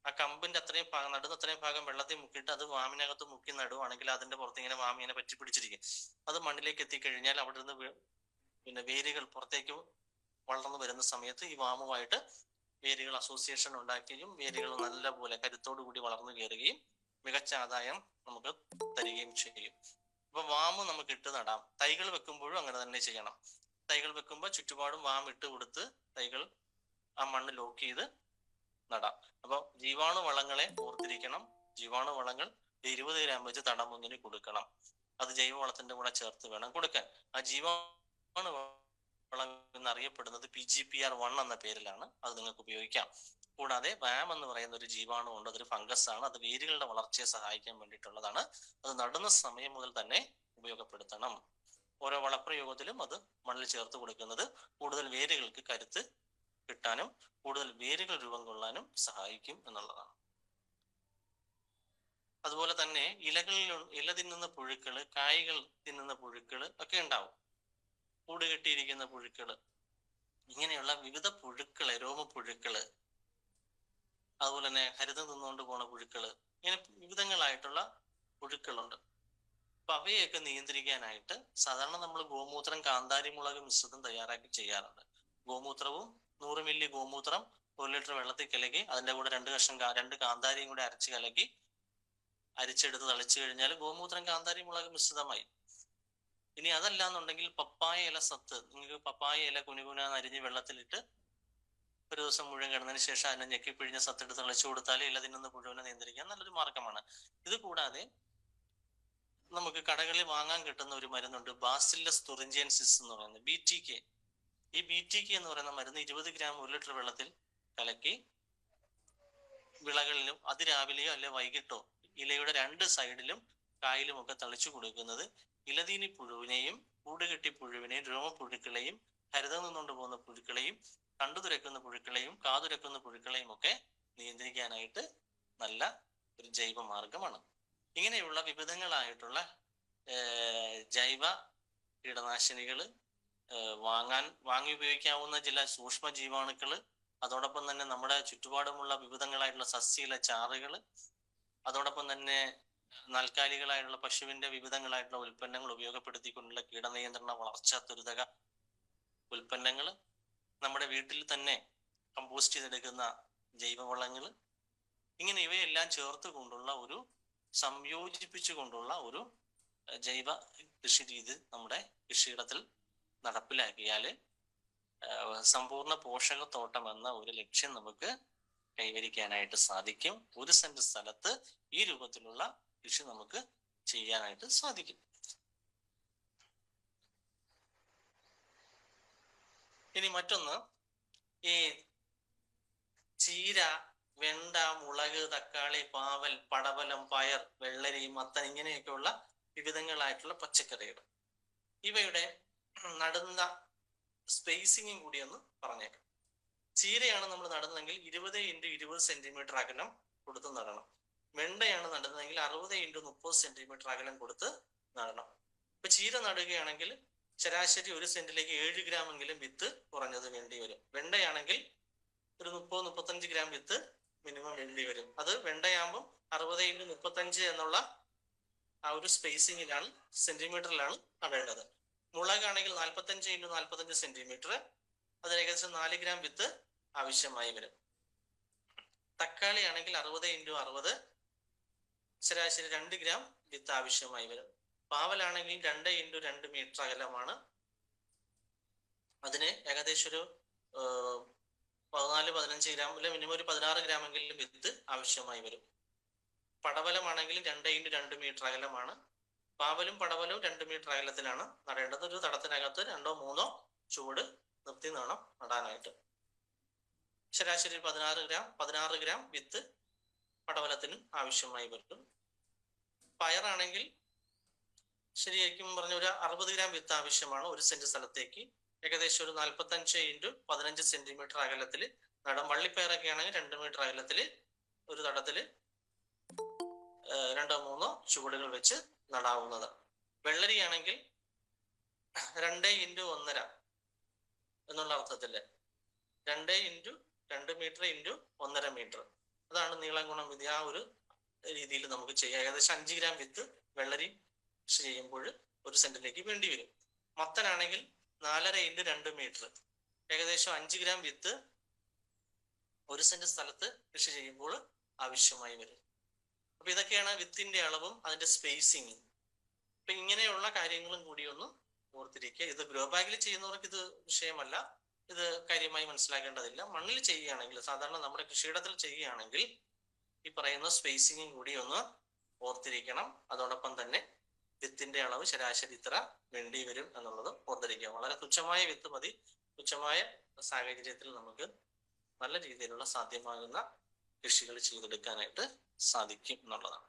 ആ കമ്പിന്റെ അത്രയും ഭാഗം, നടുന്ന അത്രയും ഭാഗം വെള്ളത്തിൽ മുക്കിയിട്ട് അത് വാമിനകത്ത് മുക്കി നടുവാണെങ്കിൽ അതിന്റെ പുറത്ത് ഇങ്ങനെ വാമിങ്ങനെ പറ്റി പിടിച്ചിരിക്കും. അത് മണ്ണിലേക്ക് എത്തിക്കഴിഞ്ഞാൽ അവിടെ നിന്ന് വേരുകൾ പുറത്തേക്ക് വളർന്നു വരുന്ന സമയത്ത് ഈ വാമുമായിട്ട് വേരുകൾ അസോസിയേഷൻ ഉണ്ടാക്കുകയും വേരുകൾ നല്ലപോലെ കരുത്തോടു കൂടി വളർന്നു കയറുകയും മികച്ച ആദായം നമുക്ക് തരികയും ചെയ്യും. അപ്പൊ വാമ് നമുക്ക് ഇട്ട് നടാം. തൈകൾ വെക്കുമ്പോഴും അങ്ങനെ തന്നെ ചെയ്യണം. തൈകൾ വെക്കുമ്പോൾ ചുറ്റുപാടും വാം ഇട്ട് കൊടുത്ത് തൈകൾ ആ മണ്ണ് ലോക്ക് ചെയ്ത് നടാം. അപ്പൊ ജീവാണു വളങ്ങളെ ഓർത്തിരിക്കണം. ജീവാണു വളങ്ങൾ 20 ഗ്രാം വെച്ച് തടം ഒന്നിന് കൊടുക്കണം. അത് ജൈവവളത്തിന്റെ കൂടെ ചേർത്ത് വേണം കൊടുക്കാൻ. ആ ജീവാണു വളം എന്നറിയപ്പെടുന്നത് PGPR1 എന്ന പേരിലാണ്. അത് നിങ്ങൾക്ക് ഉപയോഗിക്കാം. കൂടാതെ വാം എന്ന് പറയുന്ന ഒരു ജീവാണു ഉണ്ട്, അതൊരു ഫംഗസ് ആണ്. അത് വേരുകളുടെ വളർച്ചയെ സഹായിക്കാൻ വേണ്ടിയിട്ടുള്ളതാണ്. അത് നടുന്ന സമയം മുതൽ തന്നെ ഉപയോഗപ്പെടുത്തണം. ഓരോ വളപ്രയോഗത്തിലും അത് മണ്ണിൽ ചേർത്ത് കൊടുക്കുന്നത് കൂടുതൽ വേരുകൾക്ക് കരുത്ത് കിട്ടാനും കൂടുതൽ വേരുകൾ രൂപം കൊള്ളാനും സഹായിക്കും എന്നുള്ളതാണ്. അതുപോലെ തന്നെ ഇല തിന്നുന്ന പുഴുക്കള്, കായ്കൾ തിന്നുന്ന പുഴുക്കള് ഒക്കെ ഉണ്ടാവും. കൂട് കെട്ടിയിരിക്കുന്ന പുഴുക്കള്, ഇങ്ങനെയുള്ള വിവിധ പുഴുക്കള്, രോമപുഴുക്കള്, അതുപോലെ തന്നെ ഹരിതം തിന്നുകൊണ്ട് പോണ പുഴുക്കള്, ഇങ്ങനെ വിവിധങ്ങളായിട്ടുള്ള പുഴുക്കളുണ്ട്. അപ്പൊ അവയൊക്കെ നിയന്ത്രിക്കാനായിട്ട് സാധാരണ നമ്മൾ ഗോമൂത്രം, കാന്താരി മുളക് മിശ്രിതം തയ്യാറാക്കി ചെയ്യാറുണ്ട്. ഗോമൂത്രവും 100 മില്ലി ഗോമൂത്രം 1 ലിറ്റർ വെള്ളത്തിൽ കലക്കി അതിന്റെ കൂടെ 2 കാന്താരിയും കൂടെ അരിച്ചെടുത്ത് തളിച്ചു കഴിഞ്ഞാൽ ഗോമൂത്രം, കാന്താരി മുളക് മിശ്രിതമായി. ഇനി അതല്ല എന്നുണ്ടെങ്കിൽ പപ്പായ ഇല സത്ത്, നിങ്ങൾക്ക് പപ്പായ ഇല കുനുകുനാന്ന് അരിഞ്ഞ് വെള്ളത്തിലിട്ട് ഒരു ദിവസം മുഴുവൻ കിടന്നതിന് ശേഷം അതിനെ ഞെക്കിപ്പിഴിഞ്ഞ സത്തെടുത്ത് തളിച്ചു കൊടുത്താൽ ഇല തിന്നുന്ന പുഴുവിനെ നിയന്ത്രിക്കാൻ നല്ലൊരു മാർഗമാണ്. ഇത് കൂടാതെ നമുക്ക് കടകളിൽ വാങ്ങാൻ കിട്ടുന്ന ഒരു മരുന്നുണ്ട്, ബാസില്ലസ് തുറിഞ്ചിയൻസിസ് എന്ന് പറയുന്നത്, BTK. ഈ BTK എന്ന് പറയുന്ന മരുന്ന് 20 ഗ്രാം 1 ലിറ്റർ വെള്ളത്തിൽ കലക്കി വിളകളിലും അതിരാവിലെയോ അല്ലെ വൈകിട്ടോ ഇലയുടെ 2 സൈഡിലും കായിലും ഒക്കെ തളിച്ചു കൊടുക്കുന്നത് ഇലതീനി പുഴുവിനെയും കൂടുകെട്ടി പുഴുവിനെയും രോമപുഴുക്കളെയും ഹരിതം നിന്നുകൊണ്ട് പോകുന്ന പുഴുക്കളെയും കണ്ടു തുരക്കുന്ന പുഴുക്കളെയും കാതുരക്കുന്ന പുഴുക്കളെയും ഒക്കെ നിയന്ത്രിക്കാനായിട്ട് നല്ല ഒരു ജൈവ മാർഗമാണ്. ഇങ്ങനെയുള്ള വിവിധങ്ങളായിട്ടുള്ള ജൈവ കീടനാശിനികൾ വാങ്ങി ഉപയോഗിക്കാവുന്ന ചില സൂക്ഷ്മ ജീവാണുക്കള്, അതോടൊപ്പം തന്നെ നമ്മുടെ ചുറ്റുപാടുമുള്ള വിവിധങ്ങളായിട്ടുള്ള സസ്യയിലെ ചാറുകള്, അതോടൊപ്പം തന്നെ നാൽക്കാലികളായിട്ടുള്ള പശുവിന്റെ വിവിധങ്ങളായിട്ടുള്ള ഉൽപ്പന്നങ്ങൾ ഉപയോഗപ്പെടുത്തിക്കൊണ്ടുള്ള കീടനിയന്ത്രണ വളർച്ച ത്വരിതക ഉൽപ്പന്നങ്ങൾ, നമ്മുടെ വീട്ടിൽ തന്നെ കമ്പോസ്റ്റ് ചെയ്തെടുക്കുന്ന ജൈവവളങ്ങൾ, ഇങ്ങനെ ഇവയെല്ലാം ചേർത്ത് കൊണ്ടുള്ള ഒരു സംയോജിപ്പിച്ചുകൊണ്ടുള്ള ഒരു ജൈവ കൃഷി രീതി നമ്മുടെ കൃഷിയിടത്തിൽ നടപ്പിലാക്കിയാൽ സമ്പൂർണ്ണ പോഷകത്തോട്ടം എന്ന ഒരു ലക്ഷ്യം നമുക്ക് കൈവരിക്കാനായിട്ട് സാധിക്കും. 1 സെന്റ് സ്ഥലത്ത് ഈ രൂപത്തിലുള്ള കൃഷി നമുക്ക് ചെയ്യാനായിട്ട് സാധിക്കും. ഇനി മറ്റൊന്ന്, ഈ ചീര, വെണ്ട, മുളക്, തക്കാളി, പാവൽ, പടവലം, പയർ, വെള്ളരി, മത്തൻ, ഇങ്ങനെയൊക്കെയുള്ള വിവിധങ്ങളായിട്ടുള്ള പച്ചക്കറികൾ, ഇവയുടെ നടുന്ന സ്പേസിങ്ങും കൂടി ഒന്ന് പറഞ്ഞേക്കാം. ചീരയാണ് നമ്മൾ നടുന്നതെങ്കിൽ 20 × 20 സെന്റിമീറ്റർ അകലം കൊടുത്ത് നടണം. വെണ്ടയാണ് നടുന്നതെങ്കിൽ 60 × 30 സെന്റിമീറ്റർ അകലം കൊടുത്ത് നടണം. ഇപ്പൊ ചീര നടുകയാണെങ്കിൽ ശരാശരി 1 സെന്റിലേക്ക് 7 ഗ്രാം എങ്കിലും വിത്ത് കുറഞ്ഞത് വേണ്ടി വരും. വെണ്ടയാണെങ്കിൽ ഒരു 30-35 ഗ്രാം വിത്ത് മിനിമം വേണ്ടി വരും. അത് വെണ്ടയാകുമ്പോൾ 60 × 35 എന്നുള്ള ആ ഒരു സ്പേസിങ്ങിലാണ്, സെന്റിമീറ്ററിലാണ് നടേണ്ടത്. മുളകാണെങ്കിൽ 45 × 45 സെന്റിമീറ്റർ, അതിന് ഏകദേശം 4 ഗ്രാം വിത്ത് ആവശ്യമായി വരും. തക്കാളി ആണെങ്കിൽ 60 × 60 ശരാശരി 2 ഗ്രാം വിത്ത് ആവശ്യമായി വരും. പാവലാണെങ്കിൽ 2 × 2 മീറ്റർ അകലമാണ്, അതിന് ഏകദേശം ഒരു 14-15 ഗ്രാം അല്ലെ മിനിമം ഒരു 16 ഗ്രാം എങ്കിലും വിത്ത് ആവശ്യമായി വരും. പടവലമാണെങ്കിലും 2x2 മീറ്റർ അകലമാണ്. പാവലും പടവലവും 2 മീറ്റർ അകലത്തിലാണ് നടേണ്ടത്. ഒരു തടത്തിനകത്ത് 2-3 ചുവട് നിർത്തി വേണം നടാനായിട്ട്. ശരാശരി 16 ഗ്രാം വിത്ത് പടവലത്തിനും ആവശ്യമായി വരും. പയറാണെങ്കിൽ ശരിയായിരിക്കും പറഞ്ഞ ഒരു 60 ഗ്രാം വിത്ത് ആവശ്യമാണ് 1 സെന്റ് സ്ഥലത്തേക്ക്. ഏകദേശം ഒരു 45x15 സെന്റിമീറ്റർ അകലത്തിൽ നടാം. വള്ളിപ്പയറൊക്കെ ആണെങ്കിൽ 2 മീറ്റർ അകലത്തിൽ ഒരു തടത്തിൽ 2-3 ചുവടുകൾ വെച്ച് നടാവുന്നത്. വെള്ളരിയാണെങ്കിൽ 2x1.5 എന്നുള്ള അർത്ഥത്തില് 2 മീറ്റർ ഇൻറ്റു 1.5 മീറ്റർ, അതാണ് നീളം ഗുണം വീതി. ആ ഒരു രീതിയിൽ നമുക്ക് ചെയ്യാം. ഏകദേശം 5 ഗ്രാം വിത്ത് വെള്ളരി കൃഷി ചെയ്യുമ്പോൾ 1 സെന്റിലേക്ക് വേണ്ടി വരും. മത്തനാണെങ്കിൽ 4.5x2 മീറ്റർ, ഏകദേശം 5 ഗ്രാം വിത്ത് 1 സെന്റ് സ്ഥലത്ത് കൃഷി ചെയ്യുമ്പോൾ ആവശ്യമായി വരും. അപ്പൊ ഇതൊക്കെയാണ് വിത്തിന്റെ അളവും അതിന്റെ സ്പേസിങ്ങും. അപ്പൊ ഇങ്ങനെയുള്ള കാര്യങ്ങളും കൂടി ഒന്ന് ഓർത്തിരിക്കുക. ഇത് ഗ്രോ ബാഗിൽ ചെയ്യുന്നവർക്ക് ഇത് വിഷയമല്ല, ഇത് കാര്യമായി മനസ്സിലാക്കേണ്ടതില്ല. മണ്ണിൽ ചെയ്യുകയാണെങ്കിൽ, സാധാരണ നമ്മുടെ കൃഷിയിടത്തിൽ ചെയ്യുകയാണെങ്കിൽ ഈ പറയുന്ന സ്പേസിങ്ങും കൂടി ഒന്ന് ഓർത്തിരിക്കണം. അതോടൊപ്പം തന്നെ വിത്തിന്റെ അളവ് ശരാശരി ഇത്ര വേണ്ടി വരും എന്നുള്ളത് ഓർത്തിരിക്കുക. വളരെ തുച്ഛമായ വിത്ത് മതി. തുച്ഛമായ സാഹചര്യത്തിൽ നമുക്ക് നല്ല രീതിയിലുള്ള സാധ്യമാകുന്ന കൃഷികൾ ചെയ്തെടുക്കാനായിട്ട് സാധിക്കും എന്നുള്ളതാണ്.